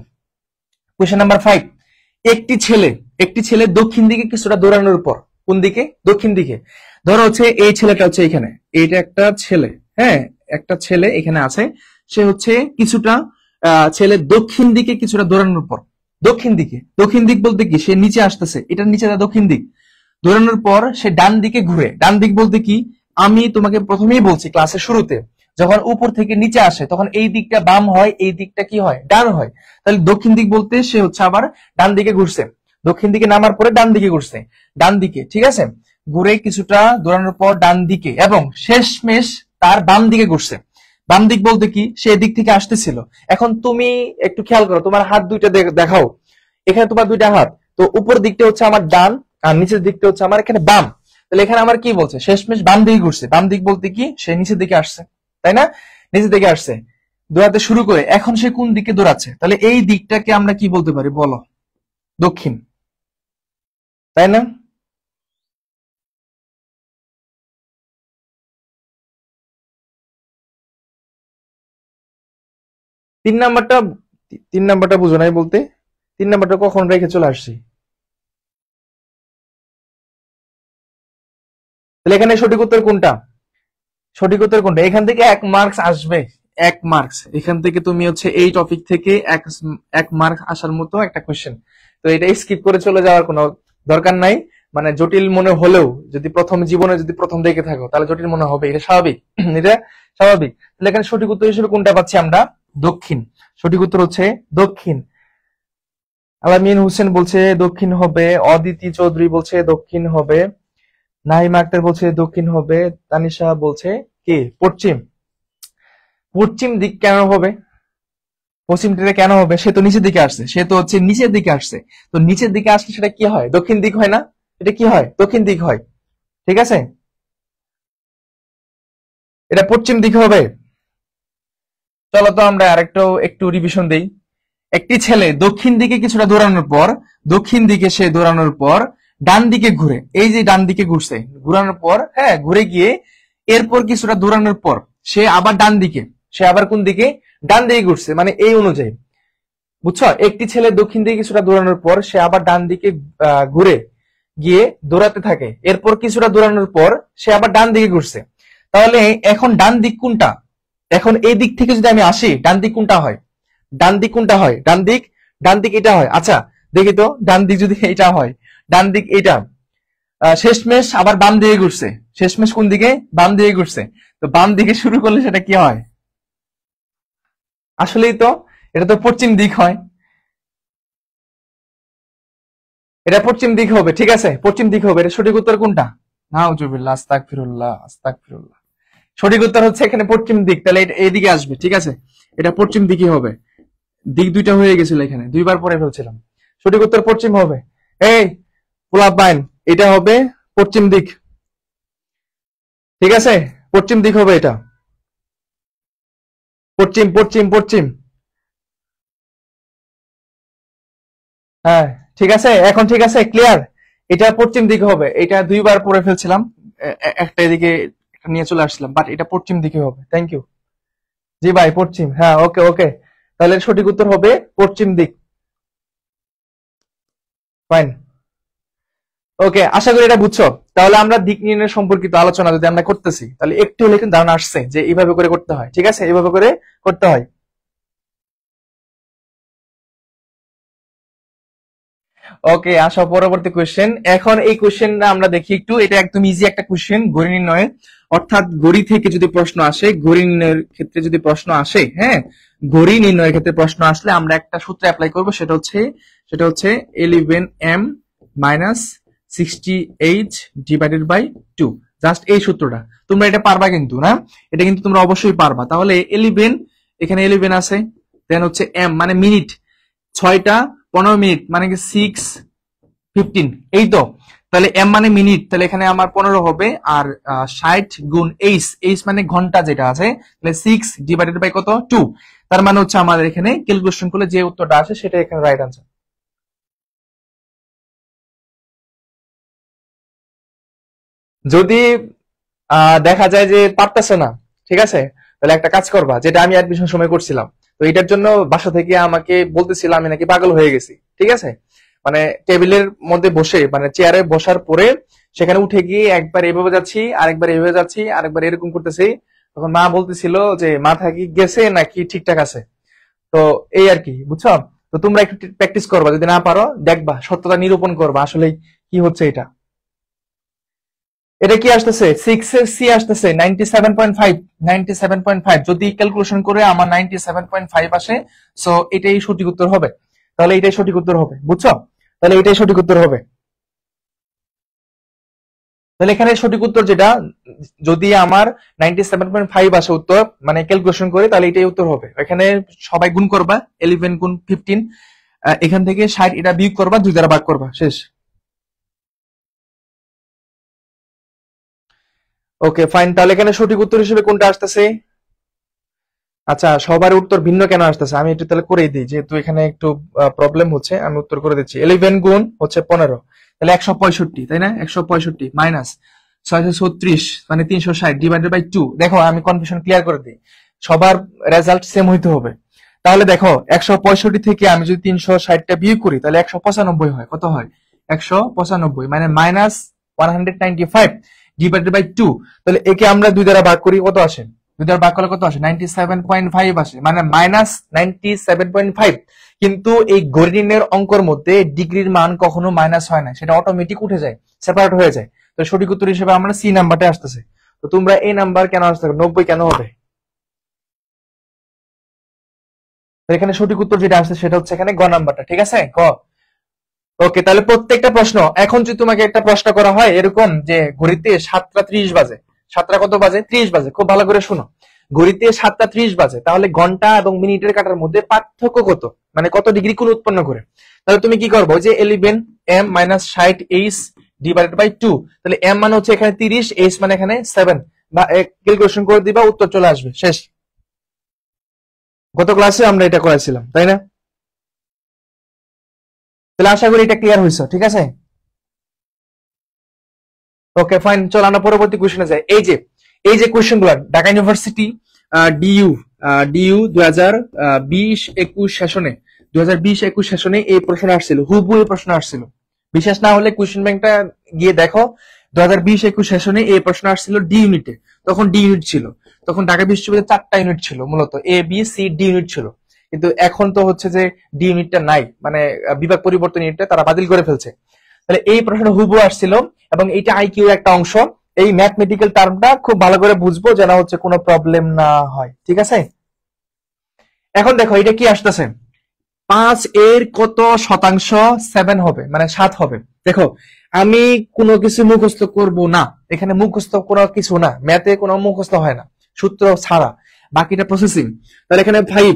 কোয়েশ্চেন নাম্বার 5। একটি ছেলে দক্ষিণ দিকে কিছুটা দৌড়ানোর পর, কোন দিকে? দক্ষিণ দিকে। ধরো হচ্ছে এই ছেলেটা হচ্ছে এখানে, এইটা একটা ছেলে, হ্যাঁ, একটা ছেলে এখানে আছে। সে হচ্ছে কিছুটা ছেলে দক্ষিণ দিকে কিছুটা দৌড়ানোর পর, দক্ষিণ দিক বলতে কি? সে নিচে আসতেছে, এটার নিচে দক্ষিণ দিক। দৌড়ানোর পর সে ডান দিকে ঘুরে, ডান দিক বলতে কি? আমি তোমাকে প্রথমেই বলছি ক্লাসের শুরুতে, যখন উপর থেকে নিচে আসে তখন এই দিকটা বাম হয়, এই দিকটা কি হয়? ডান হয়। তাহলে দক্ষিণ দিক বলতে সে হচ্ছে আবার ডান দিকে ঘুরছে, দক্ষিণ দিকে নামার পরে ডান দিকে ঘুরছে, ডান দিকে, ঠিক আছে, ঘুরে কিছুটা দৌড়ানোর পর ডান দিকে, এবং শেষমেশ তার বাম দিকে ঘুরছে। বাম দিক বলতে কি? সে এদিক থেকে আসতেছিল। এখন তুমি একটু খেয়াল করো, তোমার হাত দুইটা দেখাও, এখানে তোমার দুইটা হাত, তো উপর দিকটা হচ্ছে আমার ডান, আর নিচের দিকটা হচ্ছে আমার এখানে বাম। তাহলে এখানে আমার কি বলছে? শেষমেশ বাম দিকে ঘুরছে। বাম দিক বলতে কি? সে নিচের দিকে আসছে, তাই না? নিচের দিকে আসছে, দৌড়াতে শুরু করে এখন সে কোন দিকে দৌড়াচ্ছে? তাহলে এই দিকটাকে আমরা কি বলতে পারি বলো? দক্ষিণ, তাই না? তিন নাম্বারটা, তিন নাম্বারটা বুঝো নাই বলতে, তিন নাম্বারটা কখন রেখে চলে আসছি। তাহলে এখানে সঠিক উত্তর কোনটা? সঠিক উত্তর কোনটা? এখান থেকে 1 মার্কস আসবে, 1 মার্কস। এখান থেকে তুমি হচ্ছে এই টপিক থেকে 1 মার্কস আসার মতো একটা কোশ্চেন। তো এটা স্কিপ করে চলে যাওয়ার কোনো দরকার নাই। মানে জটিল মনে হলেও যদি প্রথম জীবনে যদি প্রথম দেখে থাকো তাহলে জটিল মনে হবে, এটা স্বাভাবিক। এটা স্বাভাবিক। তাহলে এখানে সঠিক উত্তর হিসেবে কোনটা পাচ্ছি আমরা? দক্ষিণ। সঠিক উত্তর হচ্ছে দক্ষিণ। আলামিন হোসেন বলছে দক্ষিণ হবে, অদিতি চৌধুরী বলছে দক্ষিণ হবে, নাহিমা আক্তার বলছে দক্ষিণ হবে, তানিশা বলছে কি পশ্চিম। পশ্চিম দিক কেন হবে? পশ্চিম দিকে কেন হবে? সে তো নিচের দিকে আসছে, সে তো হচ্ছে নিচের দিকে আসছে। তো নিচের দিকে আসলে সেটা কি হয়? দক্ষিণ দিক হয় না? এটা কি হয়? দক্ষিণ দিক হয়। ঠিক আছে, এটা পশ্চিম দিক হবে। চলো তো আমরা আরেকটু একটু রিভিশন দেই। একটি ছেলে দক্ষিণ দিকে কিছুটা দৌড়ানোর পর, দক্ষিণ দিকে সে দৌড়ানোর পর ডান দিকে ঘুরে, এই যে ডান দিকে ঘুরছে, ঘুরানোর পর, হ্যাঁ, ঘুরে গিয়ে এরপর কিছুটা দৌড়ানোর পর সে আবার ডান দিকে, সে আবার কোন দিকে? ডান দিকে ঘুরছে, মানে এই অনুযায়ী, বুঝছো? একটি ছেলে দক্ষিণ দিকে কিছুটা দৌড়ানোর পর সে আবার ডান দিকে ঘুরে গিয়ে দৌড়াতে থাকে, এরপর কিছুটা দৌড়ানোর পর সে আবার ডান দিকে ঘুরছে। তাহলে এখন ডান দিক কোনটা? এখন এই দিক থেকে যদি আমি আসি, ডান দিক কোনটা হয়? ডান দিক কোনটা হয়? ডান দিক এটা হয়। আচ্ছা দেখি তো, ডান দিক যদি এটা হয়, ডান দিক এটা, শেষমেশ আবার বাম দিকে ঘুরছে। শেষমেশ কোন দিকে? বাম দিকে ঘুরছে। তো বাম দিকে শুরু করলে সেটা কি হয়? আসলেই তো, এটা তো পশ্চিম দিক হয়। এটা পশ্চিম দিক হবে, ঠিক আছে, পশ্চিম দিক হবে। এটা সঠিক উত্তর কোনটা? নাউজুবিল্লাহ, আস্তাগফিরুল্লাহ, আস্তাগফিরুল্লাহ। সঠিক উত্তর হচ্ছে এখানে পশ্চিম দিক, তাহলে এটা এইদিকে আসবে, ঠিক আছে। এটা পশ্চিম দিকই হবে। দিক দুইটা হয়ে গেছিল এখানে, দুইবার পরে ফেলছিলাম। সঠিক উত্তর পশ্চিম হবে। এই পোলাপাইন, এটা হবে পশ্চিম দিক, ঠিক আছে, পশ্চিম দিক হবে এটা। পশ্চিম পশ্চিম পশ্চিম। হ্যাঁ, ঠিক আছে, এখন ঠিক আছে, ক্লিয়ার। এটা পশ্চিম দিকে হবে, এটা দুইবার পরে ফেলছিলাম। একটা এদিকে একটা নিয়ে চলে আসছিলাম, বাট এটা পশ্চিম দিকে হবে। Thank you. জি ভাই, পশ্চিম, হ্যাঁ, ওকে ওকে। তাহলে সঠিক উত্তর হবে পশ্চিম দিক। ফাইন। ওকে, আশা করি এটা বুঝছো। তাহলে আমরা দিক নির্ণয় সম্পর্কিত আলোচনা যদি আমরা করতেছি, তাহলে একটু হলে কিন্তু ধারণা আসছে যে এইভাবে করে করতে হয়, ঠিক আছে, এইভাবে করে করতে হয়। ওকে, আসো পরবর্তী কোশ্চেন। এখন এই কোশ্চেনটা আমরা দেখি একটু, এটা একদম ইজি একটা কোশ্চেন ঘড়ি নির্ণয়ের। অর্থাৎ ঘড়ি থেকে যদি প্রশ্ন আসে, ঘড়ি নির্ণয়ের ক্ষেত্রে যদি প্রশ্ন আসে, হ্যাঁ, ঘড়ি নির্ণয়ের ক্ষেত্রে প্রশ্ন আসলে আমরা একটা সূত্র অ্যাপ্লাই করব, সেটা হচ্ছে 11m minus 68 divided by 2। Just এই সূত্রটা তোমরা এটা পারবা কিন্তু, না? এটা কিন্তু তোমরা অবশ্যই পারবা। তাহলে 11, এখানে 11 আছে, দেন হচ্ছে m মানে মিনিট, 6টা 15 মিনিট মানে কি 6:15, এই তো। তাহলে এম মানে মিনিট, তাহলে এখানে আমার 15 হবে। আর 60 গুণ এইচ, এইচ মানে ঘন্টা যেটা আছে, তাহলে 6 ডিভাইডেড বাই কত? 2। তার মানে হচ্ছে আমাদের এখানে ক্যালকুলেশন করলে যে উত্তরটা আসে সেটা এখানে রাইট আনসার। যদি দেখা যায় যে পারতেছে না, ঠিক আছে, তাহলে একটা কাজ করবা, যেটা আমি অ্যাডমিশন সময় করছিলাম। তো এটার জন্য বাসা থেকে আমাকে বলতেছিল আমি নাকি পাগল হয়ে গেছি, ঠিক আছে। মানে টেবিলের মধ্যে বসে, মানে চেয়ারে বসার পরে সেখানে উঠে গিয়ে একবার এভাবে যাচ্ছি, আরেকবার এভাবে যাচ্ছি, আরেকবার এরকম করতেছি। তখন মা বলতেছিল যে মাথা কি গেছে নাকি ঠিকঠাক আছে। তো এই আর কি, বুঝছো। তো তোমরা একটু প্র্যাকটিস করবা, যদি না পারো দেখবা, সত্যতা নিরূপণ করবা আসলে কি হচ্ছে এটা। এটা কি আসতেছে? 6 এর সি আসতেছে 97.5। 97.5 যদি ক্যালকুলেশন করে আমার 97.5 আসে, সো এটাই সঠিক উত্তর হবে। তাহলে এটাই সঠিক উত্তর হবে, বুঝছো। তাহলে এটাই সঠিক উত্তর হবে। তাহলে এখানে সঠিক উত্তর যেটা, যদি আমার 97.5 আসে উত্তর, মানে ক্যালকুলেশন করে, তাহলে এটাই উত্তর হবে। এখানে সবাই গুণ করবা, 11 গুণ 15, এখান থেকে 60 এটা বিয়োগ করবা, 2 দ্বারা ভাগ করবা, শেষ। ওকে ফাইন, তাহলে এখানে সঠিক উত্তর হিসেবে কোনটা আসতেছে? আচ্ছা, সবার উত্তর ভিন্ন কেন আসতেছে আমি একটু তাহলে করেই দিই, যেহেতু এখানে একটু প্রবলেম হচ্ছে, আমি উত্তর করে দিচ্ছি। 11 গুণ হচ্ছে 15, তাহলে 165, তাই না? 165 মাইনাস 636 মানে 360 ডিভাইডেড বাই 2। দেখো আমি কনফিউশন ক্লিয়ার করে দিই, সবার রেজাল্ট সেম হইতে হবে। তাহলে দেখো 165 থেকে আমি যদি 360টা বিয়োগ করি, তাহলে 195 হয়। কত হয়? 195 মানে মাইনাস 195 ডিভাইডেড বাই 2। তাহলে একে আমরা 2 দ্বারা ভাগ করি, কত আসে? 2 দ্বারা ভাগ করলে কত আসে? 97.5 আসে, মানে মাইনাস 97.5। কিন্তু এই গণিতের অঙ্কর মধ্যে ডিগ্রির মান কখনো মাইনাস হয় না, সেটা অটোমেটিক উঠে যায়, সেপারেট হয়ে যায়। তো সঠিক উত্তর হিসেবে আমরা সি নাম্বারটা আসতেছে। তো তোমরা এই নাম্বার কেন আসতে, 90 কেন হবে? তো এখানে সঠিক উত্তর যেটা আসছে সেটা হচ্ছে এখানে গ নাম্বারটা, ঠিক আছে, গ। ওকে, তাহলে প্রত্যেকটা প্রশ্ন, এখন যদি তোমাকে একটা প্রশ্ন করা হয় এরকম যে ঘড়িতে 7টা 30 বাজে, 7টা কত বাজে? 30 বাজে, খুব ভালো করে শোনো। ঘড়িতে 7টা 30 বাজে, তাহলে ঘন্টা এবং মিনিটের কাটার মধ্যে পার্থক্য কত, মানে কত ডিগ্রি কোণ উৎপন্ন করে। তাহলে তুমি কি করবো? ওই যে 11m minus 60h divided by 2। তাহলে m মানে হচ্ছে এখানে 30, h মানে এখানে 7, বা ক্যালকুলেশন করে দিবা, উত্তর চলে আসবে, শেষ। গত ক্লাসে আমরা এটা করেছিলাম, তাই না? তাহলে আশা করি এটা ক্লিয়ার হয়েছে, ঠিক আছে। ওকে ফাইন, চল আমরা পরবর্তী কোশ্চেনে যাই। এই যে কোশ্চেন গুলো ঢাকা ইউনিভার্সিটি ডিইউ ডিইউ 2020-21 সেশনে, 2020-21 সেশনে এই প্রশ্ন আসছিল, হুবহু এই প্রশ্ন আসছিল। বিশেষ না হলে কোশ্চেন ব্যাংকটা গিয়ে দেখো, 2020-21 সেশনে এই প্রশ্ন আসছিল ডি ইউনিটে। তখন ডি ইউনিট ছিল, তখন ঢাকা বিশ্ববিদ্যালয়ে 4টা ইউনিট ছিল, মূলত A B C D unit ছিল। কিন্তু এখন তো হচ্ছে যে ডি ইউনিটটা নাই, মানে বিভাগ পরিবর্তন ইউনিটটা তারা বাতিল করে ফেলছে। তাহলে এই প্রশ্নটা হুবহু আসছিল এবং এইটা আইকিউ একটা অংশ। এই ম্যাথমেটিক্যাল টার্মটা খুব ভালো করে বুঝবো যেন হচ্ছে কোনো প্রবলেম না হয়, ঠিক আছে? এখন দেখো এটা কি আসতেছে, 5 এর কত শতাংশ 7 হবে, মানে 7 হবে। দেখো আমি কোনো কিছু মুখস্থ করব না, এখানে মুখস্থ কোনো কিছু না, ম্যাথে কোনো মুখস্থ হয় না, সূত্র ছাড়া বাকিটা প্রসেসিং। তাহলে এখানে 5,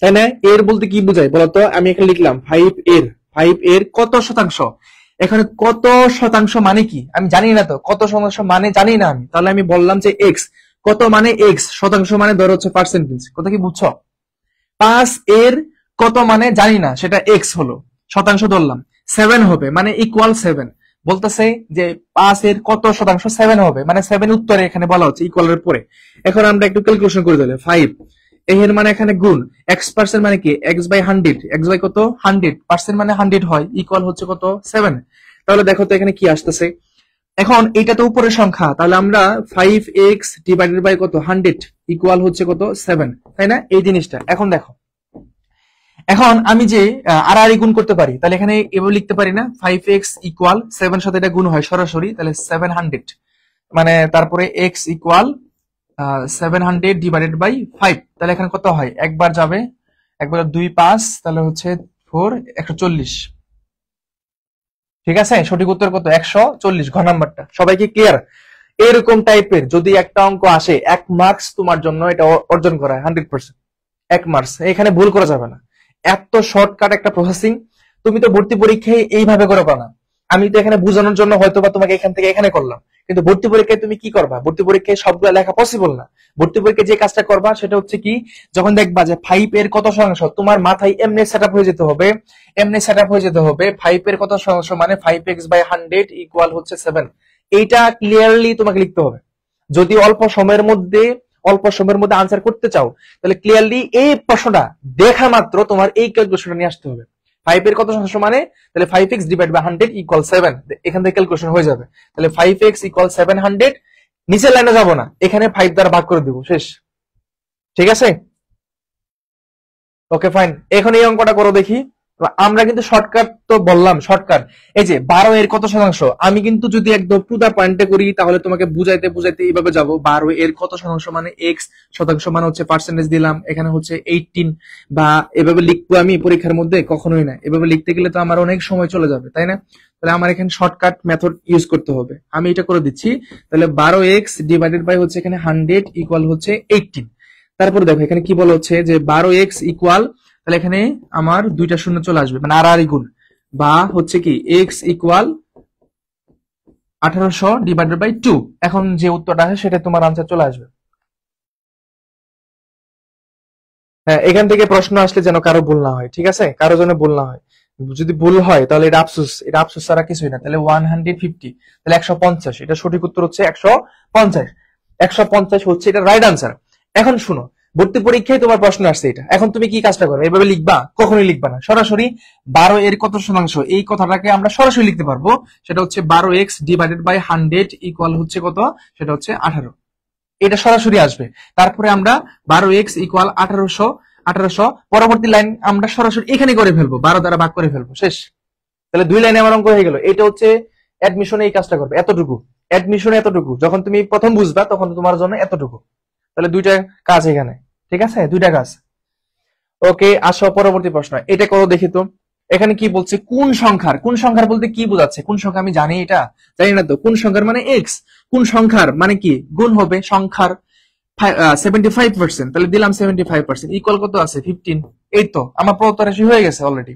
তাই না? এর বলতে কি বোঝায় বলতো? আমি এখানে লিখলাম 5 এর কত শতাংশ। এখানে কত শতাংশ মানে কি আমি জানি না, তো কত শতাংশ মানে জানি না আমি, তাহলে আমি বললাম যে এক্স। কত মানে এক্স, শতাংশ মানে ধরো হচ্ছে পার্সেন্টেজ, কথা কি বুঝছো? 5 এর কত মানে জানি না, সেটা এক্স হলো, শতাংশ ধরলাম। 7 হবে মানে ইকুয়াল 7, বলতেছে যে 5 এর কত শতাংশ 7 হবে, মানে 7 উত্তরে এখানে বলা হচ্ছে ইকুয়ালের পরে। এখন আমরা একটু ক্যালকুলেশন করে দিলে 5 এর মানে এখানে গুণ, এক্স পার্সেন্ট মানে কি এক্স বাই 100, এক্স বাই কত 100, পার্সেন্ট মানে 100 হয়, ইকুয়াল হচ্ছে কত 7। তাহলে দেখো তো এখানে কি আসতেছে। এখন এটা তো উপরের সংখ্যা, তাহলে আমরা 5x ডিভাইডেড বাই কত 100 ইকুয়াল হচ্ছে কত 7, তাই না? এই জিনিসটা এখন দেখো, এখন আমি যে আর গুণ করতে পারি, তাহলে এখানে এভাবে লিখতে পারি না, 5x ইকুয়াল 7 সাথে এটা গুণ হয় সরাসরি, তাহলে 700, মানে তারপরে x ইকুয়াল 700 ডিভাইডেড বাই 5, তাহলে এখানে কত হয়, একবার যাবে, একবার 2 5, তাহলে হচ্ছে 4 140। ঠিক আছে, সঠিক উত্তর কত 140, ঘ নাম্বারটা। সবাই কি ক্লিয়ার? এরকম টাইপের যদি একটা অঙ্ক আসে 1 মার্কস তোমার জন্য এটা অর্জন করা 100%, 1 মার্কস, এখানে ভুল করা যাবে না। এত শর্টকাট একটা প্রসেসিং, তুমি তো ভর্তি পরীক্ষায় এইভাবে করে না, আমি তো এখানে বোঝানোর জন্য হয়তো বা তোমাকে এখান থেকে এখানে করলাম, কিন্তু ভর্তি পরীক্ষায় তুমি কি করবা? ভর্তি পরীক্ষায় সবগুলো লেখা পসিবল না। ভর্তি পরীক্ষায় যে কাজটা করবা সেটা হচ্ছে কি, যখন দেখবা যে 5 এর কত শতাংশ, তোমার মাথায় এমনি সেটআপ হয়ে যেতে হবে, 5 এর কত শতাংশ মানে 5x বাই 100 ইকুয়াল হচ্ছে 7, এইটা ক্লিয়ারলি তোমাকে লিখতে হবে। যদি অল্প সময়ের মধ্যে আনসার করতে চাও, তাহলে ক্লিয়ারলি এই প্রশ্নটা দেখা মাত্র তোমার এই ক্যালকুলেশনটা নিয়ে আসতে হবে। 5 এর কত শতাংশ মানে, তাহলে 5x ডিভাইড বাই 100 ইকুয়াল 7, এখান থেকে ক্যালকুলেশন হয়ে যাবে। তাহলে 5x ইকুয়াল 700, নিচের লাইনে যাব না, এখানে 5 দ্বারা ভাগ করে দিব, শেষ। ঠিক আছে, ওকে ফাইন। এখন এই অঙ্কটা করো দেখি। আমরা কিন্তু শর্টকাট তো বললাম, শর্টকাট। এই যে 12 এর কত শতাংশ, আমি কিন্তু যদি একদম টু দা পয়েন্টে করি তাহলে তোমাকে বুঝাইতে বুঝাইতে এইভাবে যাব। 12 এর কত শতাংশ মানে এক্স, শতাংশ মানে হচ্ছে পার্সেন্টেজ দিলাম, এখানে হচ্ছে 18, বা এভাবে লিখবো আমি পরীক্ষার মধ্যে? কখনোই না, এভাবে লিখতে গেলে তো আমার অনেক সময় চলে যাবে, তাই না? তাহলে আমার এখানে শর্টকাট মেথড ইউজ করতে হবে, আমি এটা করে দিচ্ছি। তাহলে 12x ডিভাইডেড বাই হচ্ছে এখানে 100 ইকুয়াল হচ্ছে 18। তারপরে দেখো এখানে কি বলা হচ্ছে যে 12x ইকুয়াল, তাহলে এখানে আমার দুইটা শূন্য চলে আসবে, মানে আর গুণ, বা হচ্ছে কি x ইকুয়াল 1800 ডিভাইডেড বাই 2। এখন যে উত্তরটা আছে সেটা তোমার আনসার চলে আসবে। হ্যাঁ, এখান থেকে প্রশ্ন আসলে যেন কারো ভুল না হয়, ঠিক আছে? কারো যেন ভুল না হয়, যদি ভুল হয় তাহলে এটা আফসোস, এটা আফসোস ছাড়া কিছুই না। তাহলে 150, তাহলে 150, এটা সঠিক উত্তর হচ্ছে 150, 150 হচ্ছে এটা রাইট আনসার। এখন শুনো, ভর্তি পরীক্ষায় তোমার প্রশ্ন আসছে এটা, এখন তুমি কি কাজটা করো, এভাবে লিখবা? কখনোই লিখবা না, সরাসরি 12 এর কত শতাংশ এই কথাটাকে আমরা সরাসরি লিখতে পারবো, সেটা হচ্ছে 12x ডিভাইডেড বাই 100 ইকুয়াল হচ্ছে কত, সেটা হচ্ছে 18, এটা সরাসরি আসবে। তারপরে আমরা 12x ইকুয়াল 1800, পরবর্তী লাইন আমরা সরাসরি এখানে করে ফেলবো, 12 দ্বারা ভাগ করে ফেলবো, শেষ। তাহলে 2 লাইনে আমার অঙ্ক হয়ে গেল। এটা হচ্ছে অ্যাডমিশনে এই কাজটা করবে, এতটুকু অ্যাডমিশনে, এতটুকু যখন তুমি প্রথম বুঝবা তখন তোমার জন্য এতটুকু। তাহলে দুইটা কাজ এখানে, ঠিক আছে, দুইটা কাজ। ওকে, আসো পরবর্তী প্রশ্ন, এটা করো দেখি তো। এখানে কি বলছে, কোন সংখ্যার বলতে কি বোঝাচ্ছে? কোন সংখ্যা আমি জানি, এটা জানি না তো। কোন সংখ্যার মানে এক্স, কোন সংখ্যার মানে কি গুণ হবে সংখ্যার 75%, তাহলে দিলাম 75% ইকুয়াল কত আছে 15। এই তো আমার প্রদত্ত রাশি হয়ে গেছে অলরেডি।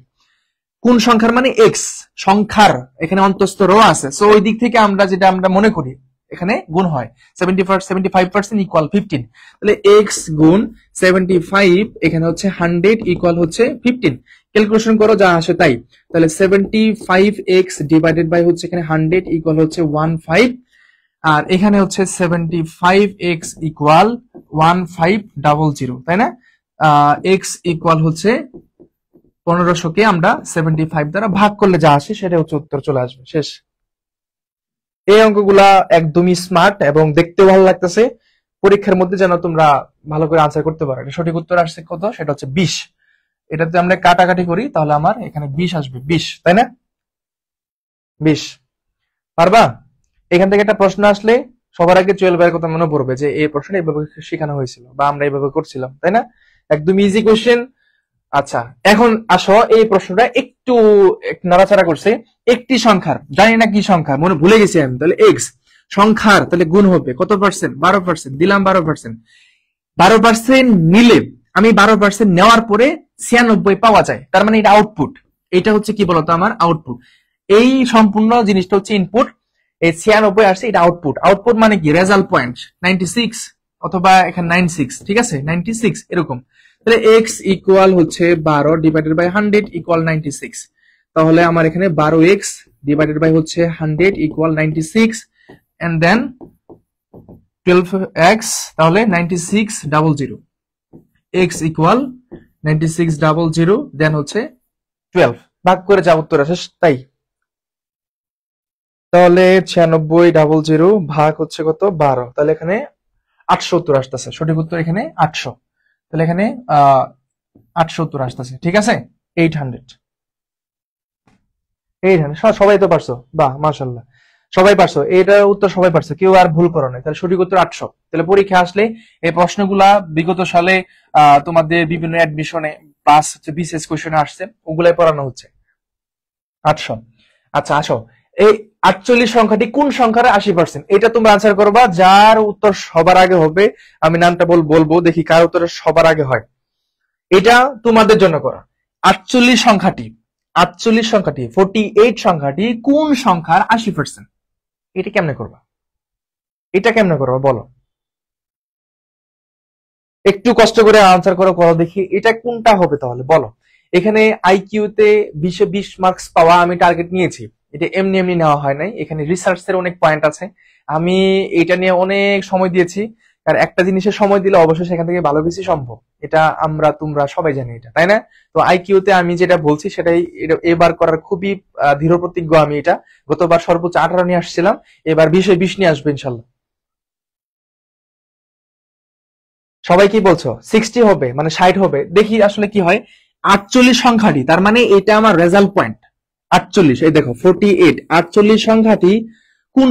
কোন সংখ্যার মানে এক্স, সংখ্যার এখানে অন্তস্থ রো আছে, সো ওই দিক থেকে আমরা যেটা আমরা মনে করি এখানে গুণ হয় 75% ইকুয়াল 15, তাহলে এক্স গুণ 75 এখানে হচ্ছে 100 ইকুয়াল হচ্ছে 15। ক্যালকুলেশন করো যা আসে তাই। তাহলে 75x ডিভাইডেড বাই হচ্ছে এখানে 100 ইকুয়াল হচ্ছে 15, আর এখানে হচ্ছে 75x ইকুয়াল 1500, তাই না? এক্স ইকুয়াল হচ্ছে 1500 কে আমরা 75 দ্বারা ভাগ করলে যা আসে সেটা হচ্ছে উত্তর চলে আসবে, শেষ। এই অঙ্কগুলা একদমই স্মার্ট এবং দেখতেও ভালো লাগতেছে, পরীক্ষার মধ্যে যেন তোমরা ভালো করে আনসার করতে পারো। সঠিক উত্তর আসছে কত, সেটা হচ্ছে 20। এটা যদি আমরা কাটাকাটি করি তাহলে আমার এখানে 20 আসবে, 20, তাই না? 20 পারবা? এখান থেকে একটা প্রশ্ন আসলে সবার আগে 12 এর কথা মনে পড়বে যে এই প্রশ্নটা এইভাবে শেখানো হয়েছিল বা আমরা এইভাবে করছিলাম, তাই না? একদম ইজি কোশ্চেন। আচ্ছা, এখন আসো এই প্রশ্নটা একটু নাড়াচাড়া করছে। একটি সংখ্যার, জানি না কি সংখ্যা, মনে ভুলে গেছি আমি, তাহলে এক্স সংখ্যার তাহলে গুণ হবে কত পার্সেন্ট? 12%। দিলাম 12%। 12% নিলে আমি 12% নেওয়ার পরে 96 পাওয়া যায়, তার মানে এটা আউটপুট। এটা হচ্ছে কি বলতো আমার আউটপুট। এই সম্পূর্ণ জিনিসটা হচ্ছে ইনপুট, এই 96 আসছে এটা আউটপুট। আউটপুট মানে কি? রেজাল্ট পয়েন্ট 96 অথবা এখানে 96, ঠিক আছে 96 এরকম। তাহলে এক্স ইকুয়াল হচ্ছে 12 ডিভাইডেড বাই 100 ইকুয়াল 96। তাহলে আমার এখানে 12x ডিভাইডেড বাই হচ্ছে 100 ইকুয়াল 96 এন্ড দেন 12x, তাহলে 9600 x ইকুয়াল 9600 দেন হচ্ছে 12 ভাগ করে যা উত্তর আসে তাই। তাহলে 9600 ভাগ হচ্ছে কত? 12। তাহলে এখানে 800 উত্তর আসতেছে। সঠিক উত্তর এখানে 800। তাহলে এখানে 800 উত্তর আসতেছে, ঠিক আছে। 800 সবাই তো পারছো, বাহ মাশাআল্লাহ, সবাই পারছো। এটার উত্তর সবাই পারছো, কেউ আর ভুল করো না। তাহলে সঠিক উত্তর 800। তাহলে পরীক্ষা আসলে এই প্রশ্নগুলা বিগত সালে তোমাদের বিভিন্ন অ্যাডমিশনে প্লাস হচ্ছে বিসিএস কোশ্চেনে আসছে, ওগুলাই পড়ানো হচ্ছে। 800। আচ্ছা আসো, এই 48 সংখ্যাটি কোন সংখ্যার 80%? এটা তোমরা আনসার করবা, যার উত্তর সবার আগে হবে আমি নামটা বলবো, দেখি কার উত্তর সবার আগে হয়। এটা তোমাদের জন্য করা। 48 সংখ্যাটি 48 সংখ্যাটি কোন সংখ্যার 80%? এটা কেমনে করবা? এটা কেমনে করবা বলো? একটু কষ্ট করে আনসার করো দেখি, এটা কোনটা হবে তাহলে বলো। এখানে আইকিউতে 20 মার্কস পাওয়া আমি টার্গেট নিয়েছি। এটা এমনি এমনি নেওয়া হয় নাই, এখানে রিসার্চের অনেক পয়েন্ট আছে। আমি এটা নিয়ে অনেক সময় দিয়েছি, কারণ একটা জিনিসের সময় দিলে অবশ্যই সেখান থেকে ভালো কিছু সম্ভব। এটা আমরা তোমরা সবাই জানি এটা, তাই না? তো আইকিউতে আমি যেটা বলছি সেটাই এবার করার খুবই দৃঢ় প্রতিজ্ঞ আমি। এটা গতবার সর্বোচ্চ 18 নিয়ে আসছিলাম, এবার 20 নিয়ে আসবো ইনশাল্লাহ। সবাই কি বলছো? 60 হবে মানে 60 হবে, দেখি আসলে কি হয়। 48 সংখ্যাটি, তার মানে এটা আমার রেজাল্ট পয়েন্ট 48। এই দেখো 48, 48 সংখ্যাটি কোন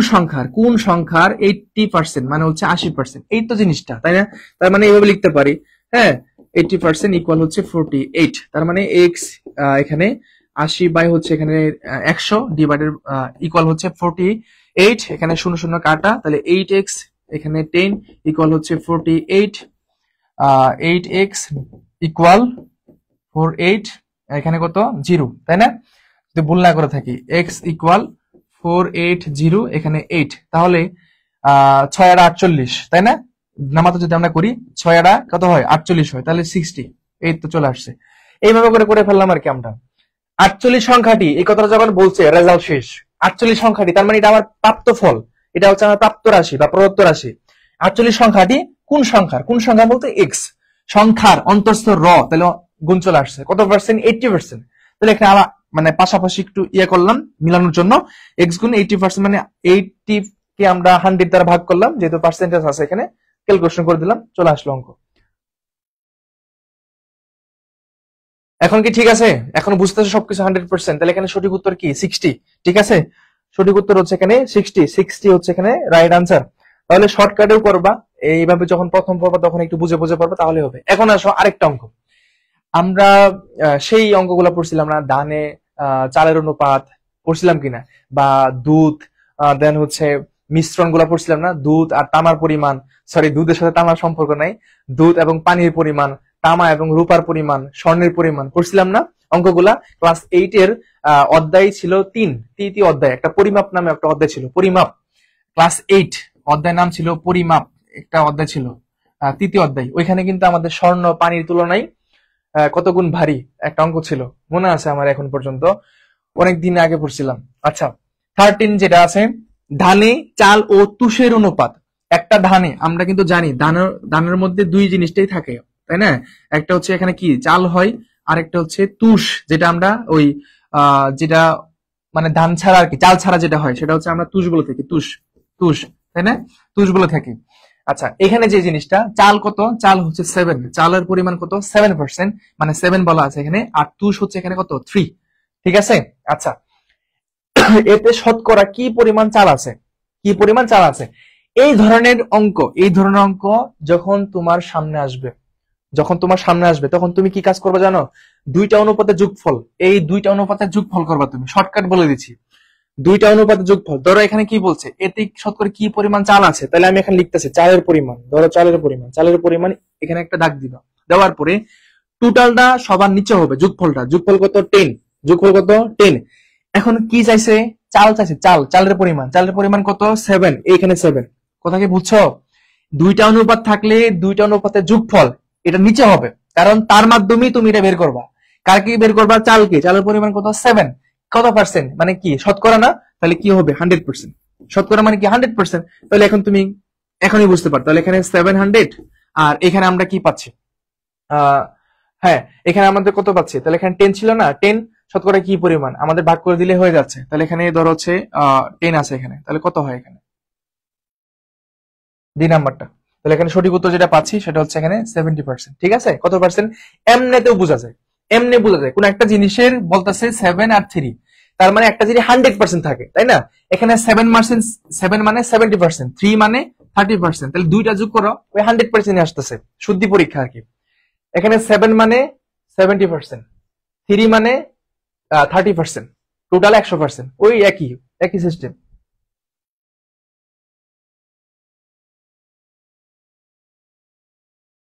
সংখ্যার 80% মানে হচ্ছে 80%, এই তো জিনিসটা, তাই না? তার মানে এইভাবে লিখতে পারি, হ্যাঁ 80% ইকুয়াল হচ্ছে 48। তার মানে এক্স এখানে 80 বাই হচ্ছে এখানে 100 ডিভাইডেড ইকুয়াল হচ্ছে 48। এখানে 0 কাটা, তাহলে 8x এখানে 10 ইকুয়াল হচ্ছে 48। 8x ইকুয়াল 48, এখানে কত? 0, তাই না? যদি ভুল না করে থাকি, x ইকুয়াল 480 এখানে 8, তাহলে 6 আর 48, তাই না? নামাতে যদি আমরা করি 6 আর কত হয়? 48 হয়, তাহলে 60। এই তো চলে আসছে। এইভাবে করে ফেললাম আর কি আমরা। 48 সংখ্যাটি, এই কথাটা যখন বলছে রেজাল্ট শেষ, 48 সংখ্যাটি তার মানে এটা আমার প্রাপ্ত ফল, এটা হচ্ছে আমার প্রাপ্ত রাশি বা প্রদত্ত রাশি। 48 সংখ্যাটি কোন সংখ্যা বলতে এক্স সংখ্যার অন্তঃস্থ র, তাহলে গুণ চলে আসছে কত পার্সেন্ট? 80%। তাহলে এখানে আবার মানে পাশাপাশি একটু করলাম মিলানোর জন্য, এক্স গুণ 80% মানে 80 কে আমরা 100 দ্বারা ভাগ করলাম, যেহেতু পার্সেন্টেজ আছে এখানে ক্যালকুলেশন করে দিলাম, চলে আসলো অঙ্ক। এখন কি ঠিক আছে? এখন বুঝতেছো সবকিছু 100%? তাহলে এখানে সঠিক উত্তর কি? 60, ঠিক আছে। সঠিক উত্তর হচ্ছে এখানে 60 হচ্ছে এখানে রাইট আনসার। তাহলে শর্টকাটেও করবা, এইভাবে যখন প্রথম পড়বা তখন একটু বুঝে পড়বা, তাহলে হবে। এখন আসো আরেকটা অঙ্ক। আমরা সেই অঙ্কগুলো পড়ছিলাম না, ধানে চালের অনুপাত পড়ছিলাম কিনা, বা দুধ দেন হচ্ছে মিশ্রণ গুলা পড়ছিলাম না, দুধ আর তামার পরিমাণ, সরি দুধের সাথে তামার সম্পর্ক নাই, দুধ এবং পানির পরিমাণ, তামা এবং রূপার পরিমাণ, স্বর্ণের পরিমাণ পড়ছিলাম না অঙ্কগুলা। ক্লাস 8 এর অধ্যায় ছিল 3 অধ্যায়, একটা পরিমাপ নামে একটা অধ্যায় ছিল, পরিমাপ। ক্লাস 8 অধ্যায় নাম ছিল পরিমাপ, একটা অধ্যায় ছিল তৃতীয় অধ্যায়। ওইখানে কিন্তু আমাদের স্বর্ণ পানির তুলনায় কত গুণ ভারী একটা অঙ্ক ছিল, মনে আছে আমার এখন পর্যন্ত, অনেক দিন আগে পড়ছিলাম। আচ্ছা 13 যেটা আছে, ধানে চাল ও তুষের অনুপাত। একটা ধানে আমরা কিন্তু জানি ধানের মধ্যে দুই জিনিসটাই থাকে, তাই না? একটা হচ্ছে এখানে কি চাল হয়, আর একটা হচ্ছে তুষ, যেটা আমরা ওই যেটা মানে ধান ছাড়া আর কি, চাল ছাড়া যেটা হয় সেটা হচ্ছে আমরা তুষ বলে থাকি, তুষ, তাই না? তুষ বলে থাকি। আচ্ছা এখানে যে জিনিসটা চাল কত? চাল হচ্ছে 7, চালের পরিমাণ কত? 7%, মানে 7 বলা আছে এখানে, আর তুষ হচ্ছে এখানে কত? 3, ঠিক আছে। আচ্ছা এতে শতকরা কি পরিমাণ চাল আছে, কি পরিমাণ চাল আছে। এই ধরনের অঙ্ক যখন তোমার সামনে আসবে, তখন তুমি কি কাজ করবে জানো? দুইটা অনুপাতের যোগফল, এই দুইটা অনুপাতের যোগফল করবা তুমি। শর্টকাট বলে দিচ্ছি, দুইটা অনুপাতের যোগফল। ধরো এখানে কি বলছে, এতে শতকরা কি পরিমাণ চাল আছে, তাহলে আমি এখানে লিখতেছি চালের পরিমাণ। ধরো চালের পরিমাণ এখানে একটা দাগ দিবা। দেওয়ার পরে টোটালটা সবার নিচে হবে যোগফলটা। যোগফল কত? 10। যোগফল কত? 10। এখন কি চাইছে? চাল চাইছে। চালের পরিমাণ কত? 7। এইখানে 7। কথা কি বুঝছো? দুইটা অনুপাত থাকলে দুইটা অনুপাতের যোগফল এটা নিচে হবে, কারণ তার মাধ্যমেই তুমি এটা বের করবা। কার কি বের করবা? চালকে। চালের পরিমাণ কত? 7। কত পার্সেন্ট মানে কি? শতকরা না? তাহলে কি হবে? 100%। শতকরা মানে কি? 100%। তাহলে এখন তুমি এখনই বুঝতে পারো। তাহলে এখানে 700, আর এখানে আমরা কি পাচ্ছি? হ্যাঁ, এখানে আমাদের কত পাচ্ছি? তাহলে এখানে 10 ছিল না? 10 শতকরা কি পরিমাণ আমাদের ভাগ করে দিলে হয়ে যাচ্ছে। তাহলে এখানে ধরো হচ্ছে 10 আছে এখানে, তাহলে কত হয় এখানে? ডি নাম্বারটা। তাহলে এখানে সঠিক উত্তর যেটা পাচ্ছি সেটা হচ্ছে এখানে 70%। ঠিক আছে? কত পার্সেন্ট? এমনিতেও বোঝা যায়, কোন একটা জিনিসের বলতেছে 7 আর 3, তার মানে একটা জিনিস 100% থাকে, তাই না? এখানে 7 মানে 70%, 3 মানে 30%, তাহলে দুইটা যোগ করো, ওই 100% আসতেছে। শুদ্ধি পরীক্ষা আর কি। এখানে 7 মানে 70%, 3 মানে 30%, টোটাল 100%। ওই একই সিস্টেম।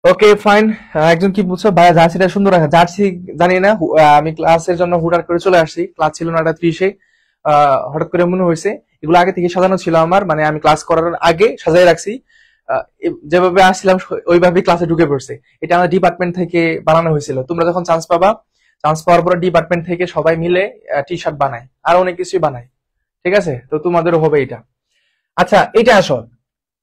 Okay fine. একজন কি বুঝছো ভাইয়া? জার্সিটা সুন্দর আছে। জার্সি জানি না, আমি ক্লাসের জন্য হুটার করে চলে আসছি। ক্লাস ছিল 9:30-এ, হঠাৎ করে মনে হয়েছে। এগুলো আগে থেকে সাজানো ছিল আমার, মানে আমি ক্লাস করার আগে সাজাই রাখছি। যেভাবে আসছিলাম ওইভাবে ক্লাসে ঢুকে পড়ছে। এটা আমাদের ডিপার্টমেন্ট থেকে বানানো হয়েছিল। তোমরা যখন চান্স পাওয়ার পরে ডিপার্টমেন্ট থেকে সবাই মিলে টি শার্ট বানায়, আর অনেক কিছুই বানায়। ঠিক আছে? তো তোমাদেরও হবে এটা। আচ্ছা, এটা আসো।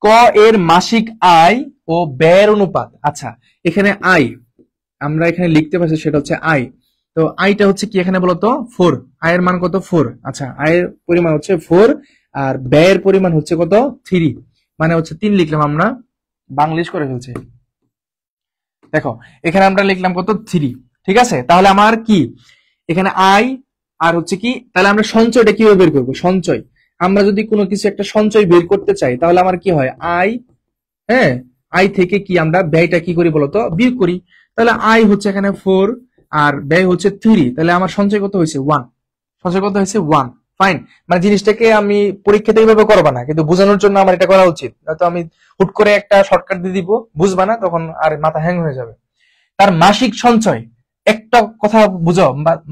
ক এর মাসিক আয় ও ব্যয়ের অনুপাত। আচ্ছা, এখানে আয় আমরা এখানে লিখতে পারছি, সেটা হচ্ছে আয়। তো আয়টা হচ্ছে কি এখানে বলতো? 4। আয়ের মান কত? 4। আচ্ছা, আয়ের পরিমাণ হচ্ছে 4, আর ব্যয়ের পরিমাণ হচ্ছে কত? 3। মানে হচ্ছে 3 লিখলাম আমরা, বাংলিশ করে ফেলছি। দেখো এখানে আমরা লিখলাম কত? 3। ঠিক আছে? তাহলে আমার কি এখানে আয় আর হচ্ছে কি, তাহলে আমরা সঞ্চয়টা কিভাবে বের করবো? সঞ্চয়, আমরা যদি কোনো কিছু একটা সঞ্চয় বের করতে চাই, তাহলে আমার কি হয়? আয়, হ্যাঁ, আয় থেকে কি আমরা ব্যয়টা কি করি বলতো? বিয়োগ করি। তাহলে আয় হচ্ছে এখানে 4 আর ব্যয় হচ্ছে 3, তাহলে আমার সঞ্চয় কত হয়েছে? 1। সঞ্চয় কত হয়েছে? 1। ফাইন। মানে জিনিসটাকে আমি পরীক্ষাতে এইভাবে করবা না, কিন্তু বোঝানোর জন্য আমার এটা করা উচিত। নয়তো আমি হুট করে একটা শর্টকাট দিয়ে দিব, বুঝবা না, তখন আর মাথা হ্যাং হয়ে যাবে। তার মাসিক সঞ্চয়, একটা কথা বুঝো,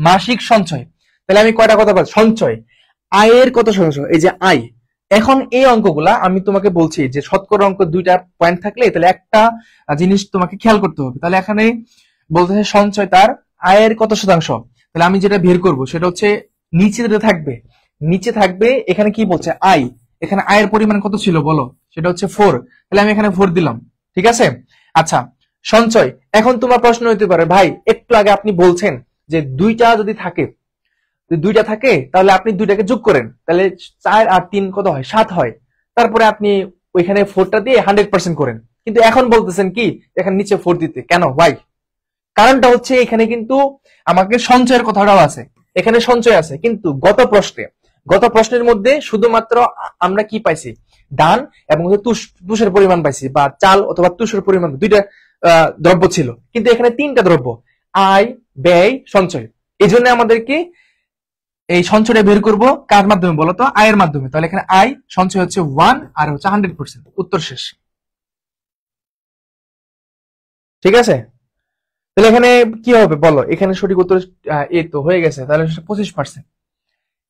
মাসিক সঞ্চয়। তাহলে আমি কয়টা কথা বল? সঞ্চয়, আয়ের কত শতাংশ? এই যে আয়। এখন এই অঙ্কগুলা আমি তোমাকে বলছি যে শতকরা অঙ্ক দুইটা পয়েন্ট থাকলে তাহলে একটা জিনিস তোমাকে খেয়াল করতে হবে। তাহলে এখানে বলতেছে সঞ্চয় তার আয়ের কত শতাংশ। তাহলে আমি যেটা বের করব সেটা হচ্ছে নিচে যেটা থাকবে, এখানে কি বলছে? আয়। এখানে আয়ের পরিমাণ কত ছিল বলো? সেটা হচ্ছে 4। তাহলে আমি এখানে 4 দিলাম। ঠিক আছে? আচ্ছা, সঞ্চয়। এখন তোমার প্রশ্ন হইতে পারে, ভাই একটু আগে আপনি বলছেন যে দুইটা থাকে তাহলে আপনি দুইটাকে যোগ করেন, তাহলে 4 আর 3 কত হয়? 7 হয়। তারপরে আপনি ওইখানে 4টা দিয়ে 100% করেন। কিন্তু এখন বলতেছেন কি এখানে নিচে 4 দিতে কেন? ভাই কারণটা হচ্ছে এখানে কিন্তু আমাকে সঞ্চয়ের কথাটাও আছে, এখানে সঞ্চয় আছে, কিন্তু গত প্রশ্নের মধ্যে শুধুমাত্র আমরা কি পাইছি? ধান এবং তুষের পরিমাণ পাইছি, বা চাল অথবা তুষের পরিমাণ, দুইটা দ্রব্য ছিল, কিন্তু এখানে 3টা দ্রব্য, আয়, ব্যয়, সঞ্চয়। এই জন্য আমাদেরকে এই সঞ্চয়টা বের করব কার মাধ্যমে বলতো? আয়ের মাধ্যমে। তাহলে এখানে আয়, সঞ্চয় হচ্ছে 1 আর হচ্ছে 100%। উত্তর শেষ। ঠিক আছে? তাহলে এখানে কি হবে বলো? এখানে সঠিক উত্তর এই তো হয়ে গেছে, তাহলে 25%।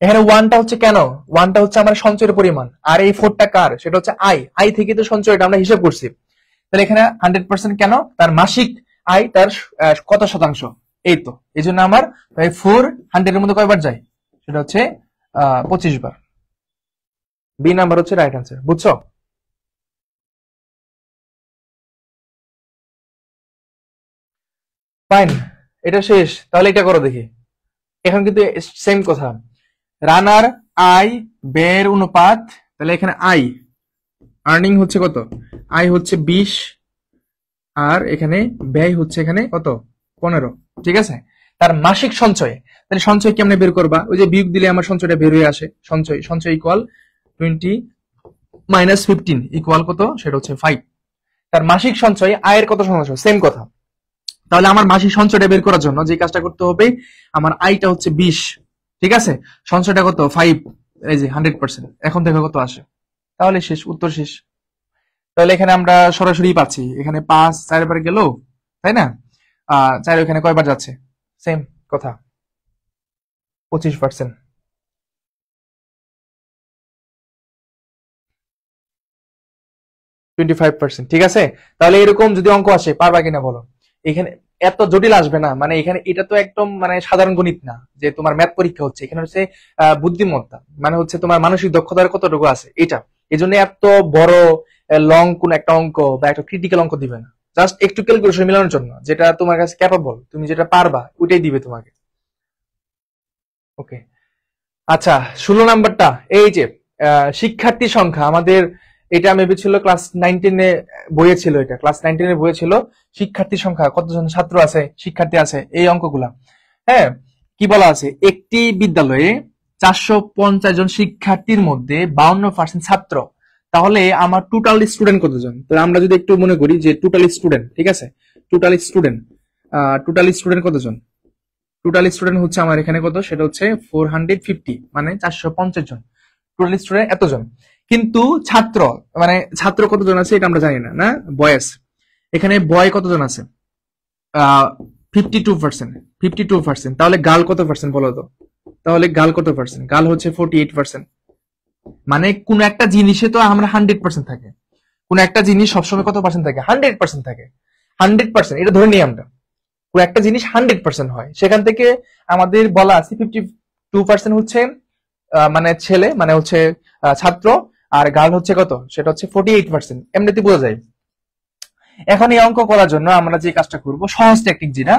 এখানে 1টা হচ্ছে কেন? 1টা হচ্ছে আমার সঞ্চয়ের পরিমাণ, আর এই 4টা কার? সেটা হচ্ছে আয় থেকে তো সঞ্চয়টা আমরা হিসাব করছি। তাহলে এখানে 100% কেন? তার মাসিক আয় তার কত শতাংশ, এই তো। এই জন্য আমার 400 এর মধ্যে কয়বার যায়? সেটা হচ্ছে 25 বার। বি নাম্বার হচ্ছে রাইট আনসার। বুঝছো? ফাইন, এটা শেষ। তাহলে এটা করো দেখি। এখন কিন্তু সেম কথা। রানার আয় ব্যয়ের অনুপাত। তাহলে এখানে আয়, আর্নিং হচ্ছে কত? আয় হচ্ছে 20, আর এখানে ব্যয় হচ্ছে এখানে কত? 15। ঠিক আছে? তার মাসিক সঞ্চয়। তাহলে সঞ্চয় কেমনে বের করবা? ওই যে বিয়োগ দিলে আমার সঞ্চয়টা বের হয়ে আসে। সঞ্চয় ইকুয়াল 20 মাইনাস 15 ইকুয়াল কত? সেটা হচ্ছে 5। তার মাসিক সঞ্চয় আয়ের কত শতাংশ? সেম কথা। তাহলে আমার মাসিক সঞ্চয়টা বের করার জন্য যে কাজটা করতে হবে, আমার আয়টা হচ্ছে 20, ঠিক আছে, সঞ্চয়টা কত? 5, এই যে 100%। এখন দেখো কত আসে, তাহলে শেষ, উত্তর শেষ। তাহলে এখানে আমরা সরাসরি পাচ্ছি, এখানে 5 4বার গেল, তাই না? 4 এখানে কয়বার যাচ্ছে? সেম কথা, 25%। 25%, ঠিক আছে। তাহলে এরকম যদি অঙ্ক আসে পারবা কিনা বলো? এখানে এত জটিল আসবে না, মানে এখানে এটা তো একদম মানে সাধারণ গণিত না যে তোমার ম্যাথ পরীক্ষা হচ্ছে, এখানে হচ্ছে বুদ্ধিমত্তা, মানে হচ্ছে তোমার মানসিক দক্ষতার কতটুকু আছে এটা। এই জন্য এত বড় লং কোন একটা অঙ্ক বা একটা ক্রিটিক্যাল অঙ্ক দিবে না, জাস্ট একটু ক্যালকুলেশন মেলানোর জন্য, যেটা তোমার কাছে ক্যাপাবল, তুমি যেটা পারবা ওইটাই দিবে তোমাকে। ওকে, আচ্ছা 16 নাম্বারটা, এই যে শিক্ষার্থী সংখ্যা আমাদের, এটা মেবি ছিল ক্লাস 19-এ বইয়ে ছিল, এটা ক্লাস 19-এর বইয়ে ছিল। শিক্ষার্থী সংখ্যা কতজন ছাত্র আছে, শিক্ষার্থী আছে, এই অঙ্কগুলা। হ্যাঁ, কি বলা আছে? একটি বিদ্যালয়ে 450 জন শিক্ষার্থীর মধ্যে 52% ছাত্র। তাহলে আমার টোটাল স্টুডেন্ট কতজন? তাহলে আমরা যদি একটু মনে করি যে টোটাল স্টুডেন্ট, ঠিক আছে, টোটাল স্টুডেন্ট কতজন? টোটাল স্টুডেন্ট হচ্ছে আমার এখানে কত? সেটা হচ্ছে 450, মানে 450 জন। টোটাল স্টুডেন্ট এতজন, কিন্তু ছাত্র মানে ছাত্র কতজন আছে এটা আমরা জানি না, না? বয়েস, এখানে বয় কতজন আছে? 52%। তাহলে গার্ল কত পার্সেন্ট বলো তো? তাহলে গার্ল কত পার্সেন্ট? গার্ল হচ্ছে 48%। মানে কোন একটা জিনিসে তো আমরা 100% থাকে, কোন একটা জিনিস সবসময় কত পার্সেন্ট থাকে? 100% থাকে। 100%, এটা ধরে নিই আমরা, কোন একটা জিনিস 100% হয়, সেখান থেকে আমাদের বলা আছে 52% হচ্ছে মানে ছেলে, মানে হচ্ছে ছাত্র, আর গার্ল হচ্ছে কত? সেটা হচ্ছে 48%। এমনিতে বোঝা যায়। এখন এই অঙ্ক করার জন্য আমরা যে কাজটা করব, সহজ টেকনিক যেটা,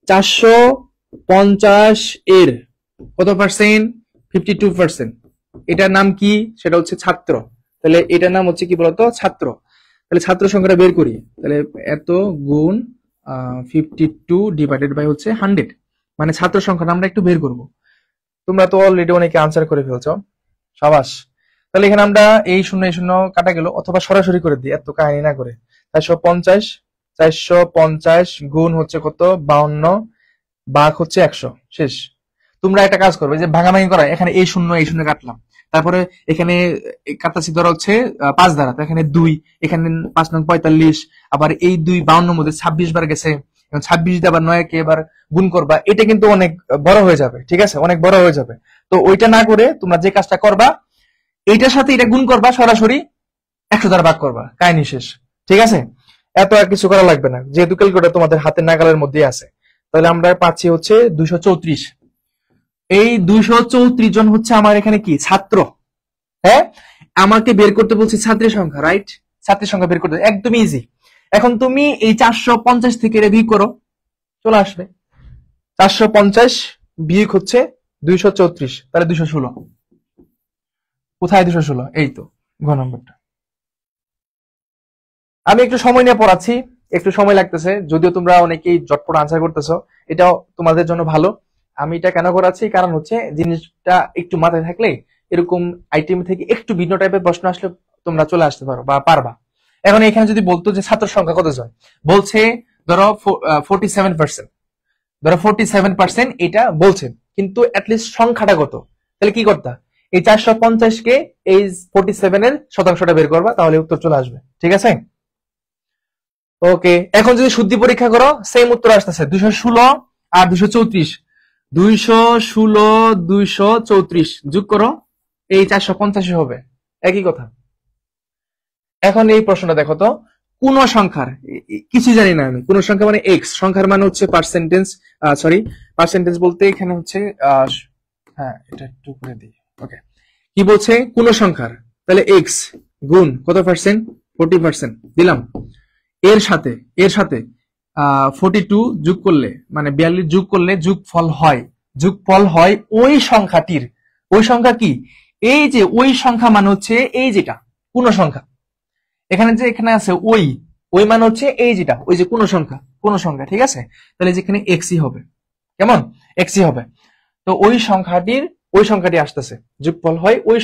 450 এর কত পার্সেন্ট? 52%। এটার নাম কি? সেটা হচ্ছে ছাত্র। তাহলে এটার নাম হচ্ছে কি বলতো? ছাত্র। তাহলে ছাত্র সংখ্যাটা বের করি, তাহলে এত গুণ 52 ডিভাইডেড বাই হচ্ছে 100, মানে ছাত্র সংখ্যাটা আমরা একটু বের করব। তোমরা তো অলরেডি অনেকে আনসার করে ফেলছো, সাবাস। তাহলে এখানে আমরা এই শূন্য কাটা গেল, অথবা সরাসরি করে দিই, এত কাহিনী না করে। 450 গুণ হচ্ছে কত? 52, ভাগ হচ্ছে 100, শেষ। তোমরা একটা কাজ করবে, যে ভাঙাভাঙি করা, এখানে এই শূন্য কাটলাম, তারপরে এখানে কাটাছি ধরা হচ্ছে 5 দ্বারা, তো এখানে 2, এখানে 5 নং 45, আবার এই 2 52 মধ্যে 26 বার গেছে, 26 দিয়ে আবার 9 কে এবার গুণ করবা, এটা কিন্তু অনেক বড় হয়ে যাবে, ঠিক আছে, অনেক বড় হয়ে যাবে। তো ওইটা না করে তোমরা যে কাজটা করবা, এইটার সাথে এটা গুণ করবা, সরাসরি 100 দ্বারা ভাগ করবা, কাহিনী শেষ, ঠিক আছে। এত আর কিছু করা লাগবে না, যেহেতু ক্যালকুলেটর তোমাদের হাতের নাগালের মধ্যে আছে। তাহলে আমরা পাচ্ছি হচ্ছে 234। এই 234 জন হচ্ছে আমার এখানে কি? ছাত্র। হ্যাঁ, আমাকে বের করতে বলছি ছাত্রীর সংখ্যা, রাইট? ছাত্রীর সংখ্যা বের করতে একদম ইজি। এখন তুমি এই 450 থেকে এটা বিয়োগ করো, চলে আসবে 450 বিয়োগ হচ্ছে 234, তাহলে 216। কোথায় 216? এই তো ঘ নম্বরটা। আমি একটু সময় নিয়ে পড়াচ্ছি, একটু সময় লাগতেছে, যদিও তোমরা অনেকেই জটপট আনসার করতেছো, এটাও তোমাদের জন্য ভালো। আমি এটা কেন করাচ্ছি? কারণ হচ্ছে জিনিসটা একটু মাথায় থাকলে এরকম আইটেম থেকে একটু ভিন্ন টাইপের প্রশ্ন আসলে তোমরা চলে আসতে পারো বা পারবা। এখন এখানে যদি বলতো যে ছাত্র সংখ্যা কতজন, বলছে ধরো 47%, ধরো 47% এটা বলছে, কিন্তু অ্যাটলিস্ট সংখ্যাটা কত? তাহলে কি করতা? এই 450 কে এই 47 এর শতাংশটা বের করবা, তাহলে উত্তর চলে আসবে, ঠিক আছে। ওকে, এখন যদি শুদ্ধি পরীক্ষা করো, সেম উত্তর আসতেছে 216 আর 234। 216 234 যোগ করো, এই 485 হবে, একই কথা। এখন এই প্রশ্নটা দেখো তো, কোন সংখ্যার, কিছু জানি না আমি, কোন সংখ্যা মানে এক্স, সংখ্যার মানে হচ্ছে পার্সেন্টেজ, পার্সেন্টেজ বলতে এখানে হচ্ছে হ্যাঁ এটা একটু করে দিই। ওকে, কি বলছে? কোন সংখ্যার, তাহলে এক্স গুণ কত পার্সেন্ট? 40% দিলাম। এর সাথে 42 যোগ করলে, মানে 42 যোগ করলে যোগফল হয় ওই সংখ্যাটির। ওই সংখ্যা কি? এই যে ওই সংখ্যা মানে হচ্ছে এই যেটা পূর্ণ সংখ্যা, এখানে যে এখানে আছে ওই মানে হচ্ছে এই যেটা, ওই যে পূর্ণ সংখ্যা, ঠিক আছে। তাহলে যেখানে এক্সই হবে, কেমন, এক্সই হবে। তো ওই সংখ্যাটি আসতেছে, যোগফল হয় ওই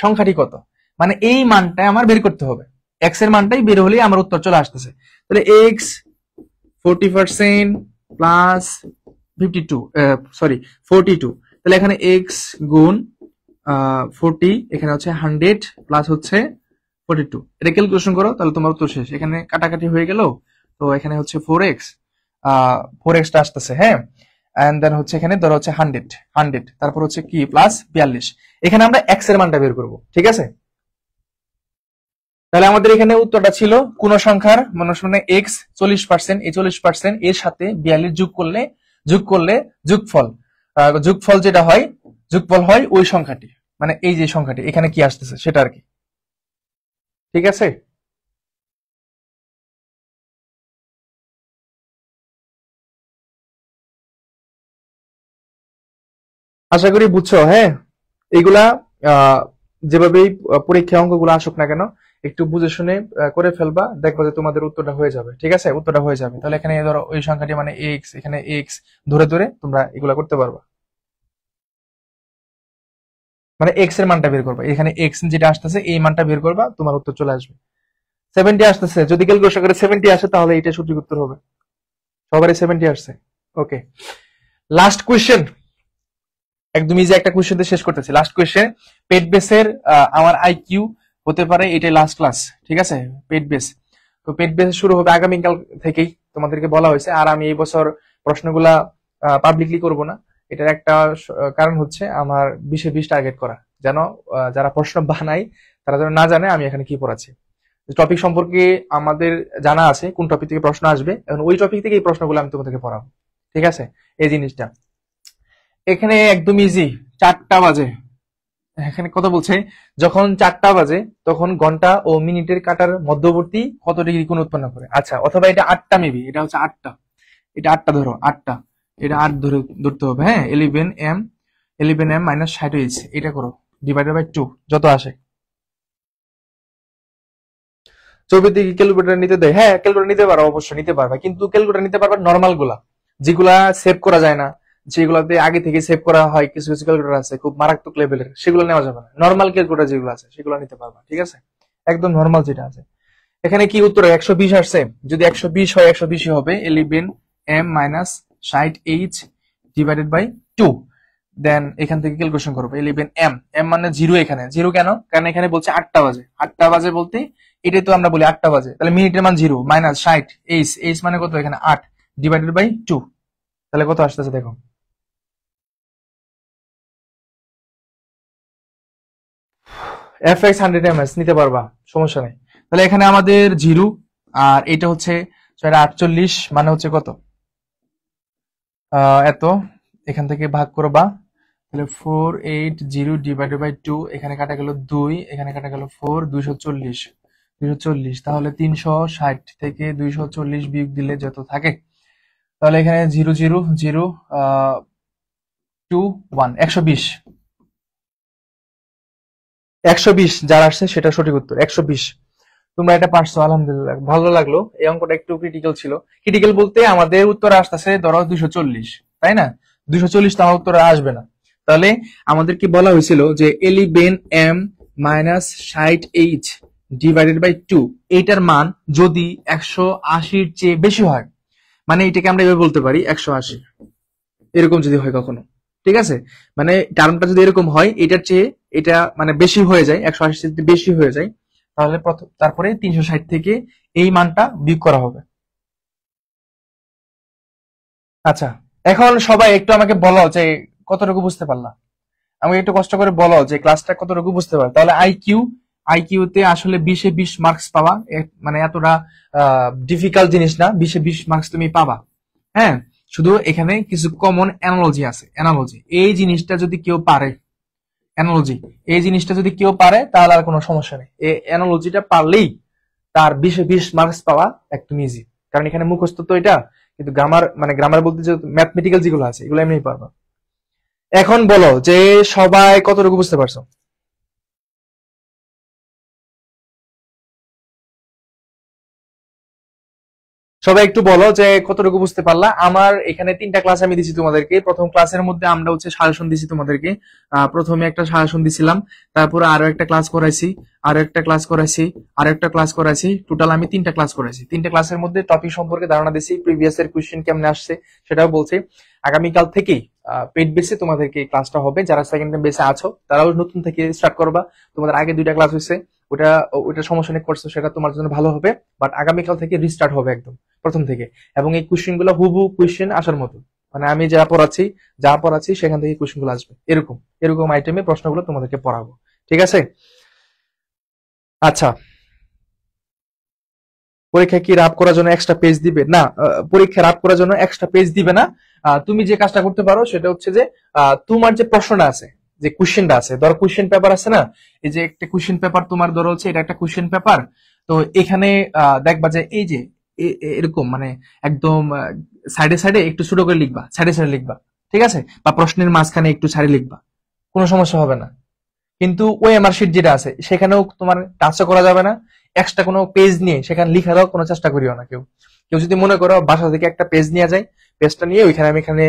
সংখ্যাটি কত, মানে এই মানটা আমার বের করতে হবে, এক্স এর মানটাই বের হলেই আমার উত্তর চলে আসতেছে। তাহলে এক্স 40% প্লাস 42, তাহলে এখানে এক্স গুণ 40, এখানে হচ্ছে 100 প্লাস হচ্ছে 42, এটা ক্যালকুলেশন করো, তাহলে তোমার উত্তর শেষ। এখানে কাটাকাটি হয়ে গেল, তো এখানে হচ্ছে 4x টা আসতেছে, হ্যাঁ। এন্ড দেন হচ্ছে এখানে ধরো হচ্ছে 100, তারপর হচ্ছে কি প্লাস 42, এখানে আমরা x এর মানটা বের করব, ঠিক আছে। তাহলে আমাদের এখানে উত্তরটা ছিল কোন সংখ্যার মনে x 40%, এই 40% এর সাথে 42 যোগ করলে যোগফল যেটা হয়, যোগফল হয় ওই সংখ্যাটি, মানে এই যে সংখ্যাটি এখানে কি আসতেছে সেটা আর কি, ঠিক আছে। আশা করি বুঝছো, হ্যাঁ। এগুলা যেভাবেই পরীক্ষা অঙ্কগুলো আসুক না কেন, একটু বুঝে শুনে করে ফেলবা, দেখবা যে তোমাদের উত্তরটা হয়ে যাবে, ঠিক আছে, উত্তরটা হয়ে যাবে। তাহলে এখানে ধরো ওই সংখ্যাটি মানে এক্স, এখানে এক্স ধরে ধরে তোমরা এগুলা করতে পারবা, মানে এক্স এর মানটা বের করবা, এখানে এক্স যেটা আসতেছে এই মানটা বের করবা, তোমার উত্তর চলে আসবে। 70 আসতেছে, যদি ক্যালকুলেশন করে 70 আসে তাহলে এটা সঠিক উত্তর হবে। সবারই 70 আসছে, ওকে। লাস্ট কোয়েশ্চেন, একদম ইজি একটা কোয়েশ্চেন দিয়ে শেষ করতেছি। লাস্ট কোয়েশ্চেন, পেট বেসের আমার আইকিউ হতে পারে, এটাই লাস্ট ক্লাস, ঠিক আছে। পেট বেস, তো পেট বেস শুরু হবে আগামীকাল থেকেই, তোমাদেরকে বলা হয়েছে। আর আমি এই বছর প্রশ্নগুলা পাবলিকলি করব না, এটার একটা কারণ হচ্ছে আমার 20-20 টার্গেট করা, যেন যারা প্রশ্ন বানাই তারা যেন না জানে আমি এখানে কি পড়াচ্ছি। টপিক সম্পর্কে আমাদের জানা আছে কোন টপিক থেকে প্রশ্ন আসবে, এবং ওই টপিক থেকে এই প্রশ্নগুলো আমি তোমাদেরকে পড়াবো, ঠিক আছে। এই জিনিসটা এখানে একদম ইজি। 4টা বাজে, এখানে কত বলছে, যখন 4টা বাজে তখন ঘন্টা ও মিনিটের কাটার মধ্যবর্তী কত ডিগ্রি কোণ উৎপন্ন করে। আচ্ছা, অথবা এটা 8টা, মেবি এটা হচ্ছে 8টা, এটা 8টা ধরো, 8টা, এটা 8 ধরতে হবে, হ্যাঁ। 11m মাইনাস 60h, এটা করো, ডিভাইডেড বাই 2, যত আসে। ছবির দিকে ক্যালকুলেটর নিতে দেয়, হ্যাঁ ক্যালকুলেটর নিতে পারো, অবশ্যই নিতে পারবা, কিন্তু ক্যালকুলেটর নিতে পারবা নর্মাল গুলা, যেগুলা সেভ করা যায় না, যেগুলাতে আগে থেকে সেভ করা হয়, কিছু কিছু ক্যালকুলেটর আছে খুব মারাত্মক লেভেলের, সেগুলো নেওয়া যাবে না। নর্মাল ক্যালকুলেটর যেগুলো আছে সেগুলো নিতে পারবা, ঠিক আছে, একদম নর্মাল যেটা আছে। এখানে কি উত্তর 120 আসছে, যদি 120 হয় 120 হবে 11m minus 60h divided by 2, দেন এখান থেকে ক্যালকুলেশন করবো 11m, m মানে জিরো, এখানে জিরো কেন, কারণ এখানে বলছে 8টা বাজে, 8টা বাজে বলতে এটাই তো আমরা বলি 8টা বাজে, তাহলে মিনিটের মান জিরো মাইনাস 60h মানে কত, এখানে 8 ডিভাইডেড বাই 2, তাহলে কত আসতেছে দেখো। fx 100ms নিতে পারবা, সমস্যা নেই। তাহলে এখানে আমাদের জিরো, আর এটা হচ্ছে 48, মানে হচ্ছে কত, এত, এখান থেকে ভাগ করবা, তাহলে 480 ডিভাইডেড বাই 2, এখানে কাটা গেল 2, এখানে কাটা গেল 4, 240, তাহলে 360 থেকে 240 বিয়োগ দিলে যত থাকে, তাহলে এখানে 00021, 120 যার আসছে সেটা সঠিক উত্তর, 120। তোমরা এটা পারছো, আলহামদুলিল্লাহ, ভালো লাগলো। এই অঙ্কটা একটু ক্রিটিক্যাল ছিল, ক্রিটিক্যাল বলতে আমাদের উত্তর আসতেছে ধরো 240, তাই না, 240 তো আমার উত্তরে আসবে না। তাহলে আমাদেরকে বলা হয়েছিল যে 11m minus 60h divided by 2, এইটার মান যদি 180-র চেয়ে বেশি হয়, মানে এটাকে আমরা এভাবে বলতে পারি 180, এরকম যদি হয় কখনো, ঠিক আছে, মানে টার্মটা যদি এরকম হয়, এটার চেয়ে এটা মানে বেশি হয়ে যায়, 180 যদি বেশি হয়ে যায়, তাহলে তারপরে 360 থেকে এই মানটা বিয়োগ করা হবে। আচ্ছা, এখন সবাই একটু আমাকে বলো যে কতটুকু বুঝতে পারলা, আমাকে একটু কষ্ট করে বলো যে ক্লাসটা কতটুকু বুঝতে পারো। তাহলে আইকিউ তে আসলে 20-20 মার্কস পাওয়া মানে এতটা ডিফিকাল্ট জিনিস না, 20-20 মার্কস তুমি পাবা, হ্যাঁ। শুধু এখানে কিছু কমন অ্যানালজি আছে, অ্যানালজি এই জিনিসটা যদি কেউ পারে, অ্যানালজি এই জিনিসটা যদি কেউ পারে তাহলে আর কোনো সমস্যা নেই, এই অ্যানালজিটা পারলেই তার 20-20 মার্কস পাওয়া একদম ইজি, কারণ এখানে মুখস্থ তো এটা, কিন্তু গ্রামার, মানে গ্রামার বলতে যে ম্যাথমেটিক্যাল যেগুলো আছে এগুলো এমনি পারবা। এখন বলো যে সবাই কতটুকু বুঝতে পারছো। সবাই একটু বলো যে কতটুকু বুঝতে পারলা। আমার এখানে 3টা ক্লাস আমি দিছি তোমাদেরকে। প্রথম ক্লাসের মধ্যে আমরা হচ্ছে সাজেশন দিছি তোমাদেরকে। প্রথমে একটা সাজেশন দিছিলাম, তারপরে আরো একটা ক্লাস করাইছি, আরো একটা ক্লাস করাইছি, আরো একটা ক্লাস করাইছি। টোটাল আমি 3টা ক্লাস করাইছি। 3টে ক্লাসের মধ্যে টপিক সম্পর্কে ধারণা দিছি, প্রিভিয়াস এর কোশ্চেন কেমনে আসছে সেটাও বলছি। আগামীকাল থেকেই পেড বেসে তোমাদেরকে এই ক্লাসটা হবে। যারা সেকেন্ড টাইম বেসে আছো তারাও নতুন থেকে স্টার্ট করবা। তোমাদের আগে 2টা ক্লাস হয়েছে, ওটা ওটা সমস্যা নেই, করছো, সেটা তোমার জন্য ভালো হবে। বাট আগামীকাল থেকে রিস্টার্ট হবে একদম প্রথম থেকে। এবং এই কোশ্চেন গুলো হুবহু কোশ্চেন আসার মতো, মানে আমি যা পড়াচ্ছি সেখান থেকে কোশ্চেন গুলো আসবে, এরকম এরকম আইটেমে প্রশ্নগুলো তোমাদেরকে পড়াবো। ঠিক আছে? আচ্ছা, পরীক্ষা কি রাব করার জন্য এক্সট্রা পেজ দিবে? না, পরীক্ষা রাব করার জন্য এক্সট্রা পেজ দিবে না। তুমি যে কাজটা করতে পারো সেটা হচ্ছে যে তোমার যে প্রশ্নটা আছে, যে কোশ্চেনটা আছে, ধরো কোশ্চেন পেপার আছে না, এই যে একটা কোশ্চেন পেপার তোমার ধরো হচ্ছে এটা একটা কোশ্চেন পেপার। তো এখানে দেখবা যে এই যে এরকম মানে একদম সাইডে সাইডে একটু ছোট করে লিখবা, সাইডে সাইডে লিখবা, ঠিক আছে? বা প্রশ্নের মাঝখানে একটু ছাড়ি লিখবা, কোনো সমস্যা হবে না। কিন্তু ওএমআর শিট যেটা আছে সেখানেও তোমার টাচও করা যাবে না। এক্সট্রা কোনো পেজ নিয়ে সেখানে লিখারও কোনো চেষ্টা করিও না। কেউ কেউ যদি মনে করো বাসা থেকে একটা পেজ নিয়ে যায়, পেজটা নিয়ে ওইখানে আমি এখানে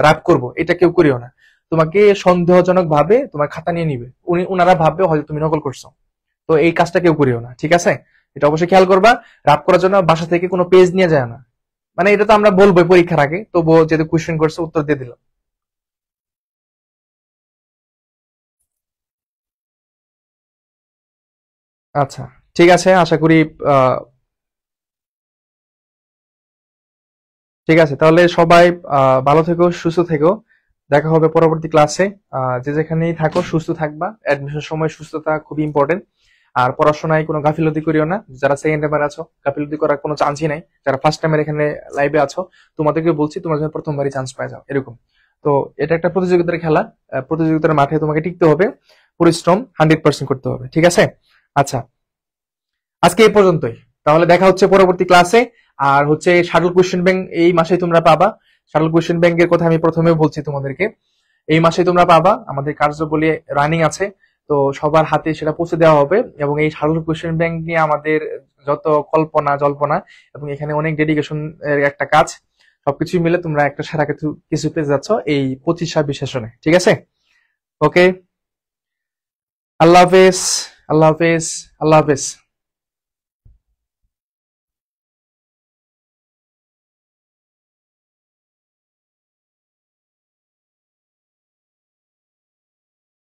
রাপ করব, এটা কেউ করিও না। তোমাকে সন্দেহজনক ভাবে তোমার খাতা নিয়ে নিবে, উনারা ভাববে হয়তো তুমি নকল করছো। তো এই কাজটা কেউ করিও না, ঠিক আছে? এটা অবশ্যই খেয়াল করবা। রাপ করার জন্য বাসা থেকে কোনো পেজ নিয়ে যায় না। মানে এটা তো আমরা বলবোই পরীক্ষার আগে, তবুও যেহেতু কোশ্চেন করছে উত্তর দিয়ে দিলাম। আচ্ছা, ঠিক আছে, আশা করি আহ ঠিক আছে, তাহলে সবাই ভালো থেকো, সুস্থ থেকো। দেখা হবে পরবর্তী ক্লাসে। যে যেখানেই থাকো সুস্থ থাকবা। অ্যাডমিশন সময় সুস্থতা খুবই ইম্পর্টেন্ট। আর পড়াশোনায় কোনো গাফিলতি করিও না। যারা সেকেন্ড টাইমার আছো গাফিলতি করার কোনো চান্সই নাই। যারা ফার্স্ট টাইমের এখানে লাইভে আছো তোমাদেরকে বলছি তোমরা যেন প্রথমবারই চান্স পাই যাও, এরকম। তো এটা একটা প্রতিযোগিতার খেলা। প্রতিযোগিতার মাঠে তোমাকে টিকতে হবে, পরিশ্রম 100% করতে হবে, ঠিক আছে? আচ্ছা, আজকে এই পর্যন্তই। তাহলে দেখা হচ্ছে পরবর্তী ক্লাসে। আর হচ্ছে শাটল কোশ্চেন ব্যাংক এই মাসেই তোমরা পাবা। শাটল কোশ্চেন ব্যাংকের কথা আমি প্রথমে বলছি তোমাদেরকে, এই মাসে তোমরা পাবা। আমাদের কার্যবলী রানিং আছে, তো সবার হাতে সেটা পৌঁছে দেওয়া হবে। এবং এই শাটল কোশ্চেন ব্যাংক নিয়ে আমাদের যত কল্পনা জল্পনা এবং এখানে অনেক ডেডিকেশন এর একটা কাজ, সবকিছু মিলে তোমরা একটা সেরা কিছু কিছু পেয়ে যাচ্ছ এই 25-26 সেশনে, ঠিক আছে? ওকে, আল্লাহ হাফেজ, আল্লাহ হাফেজ, আল্লাহ হাফেজ।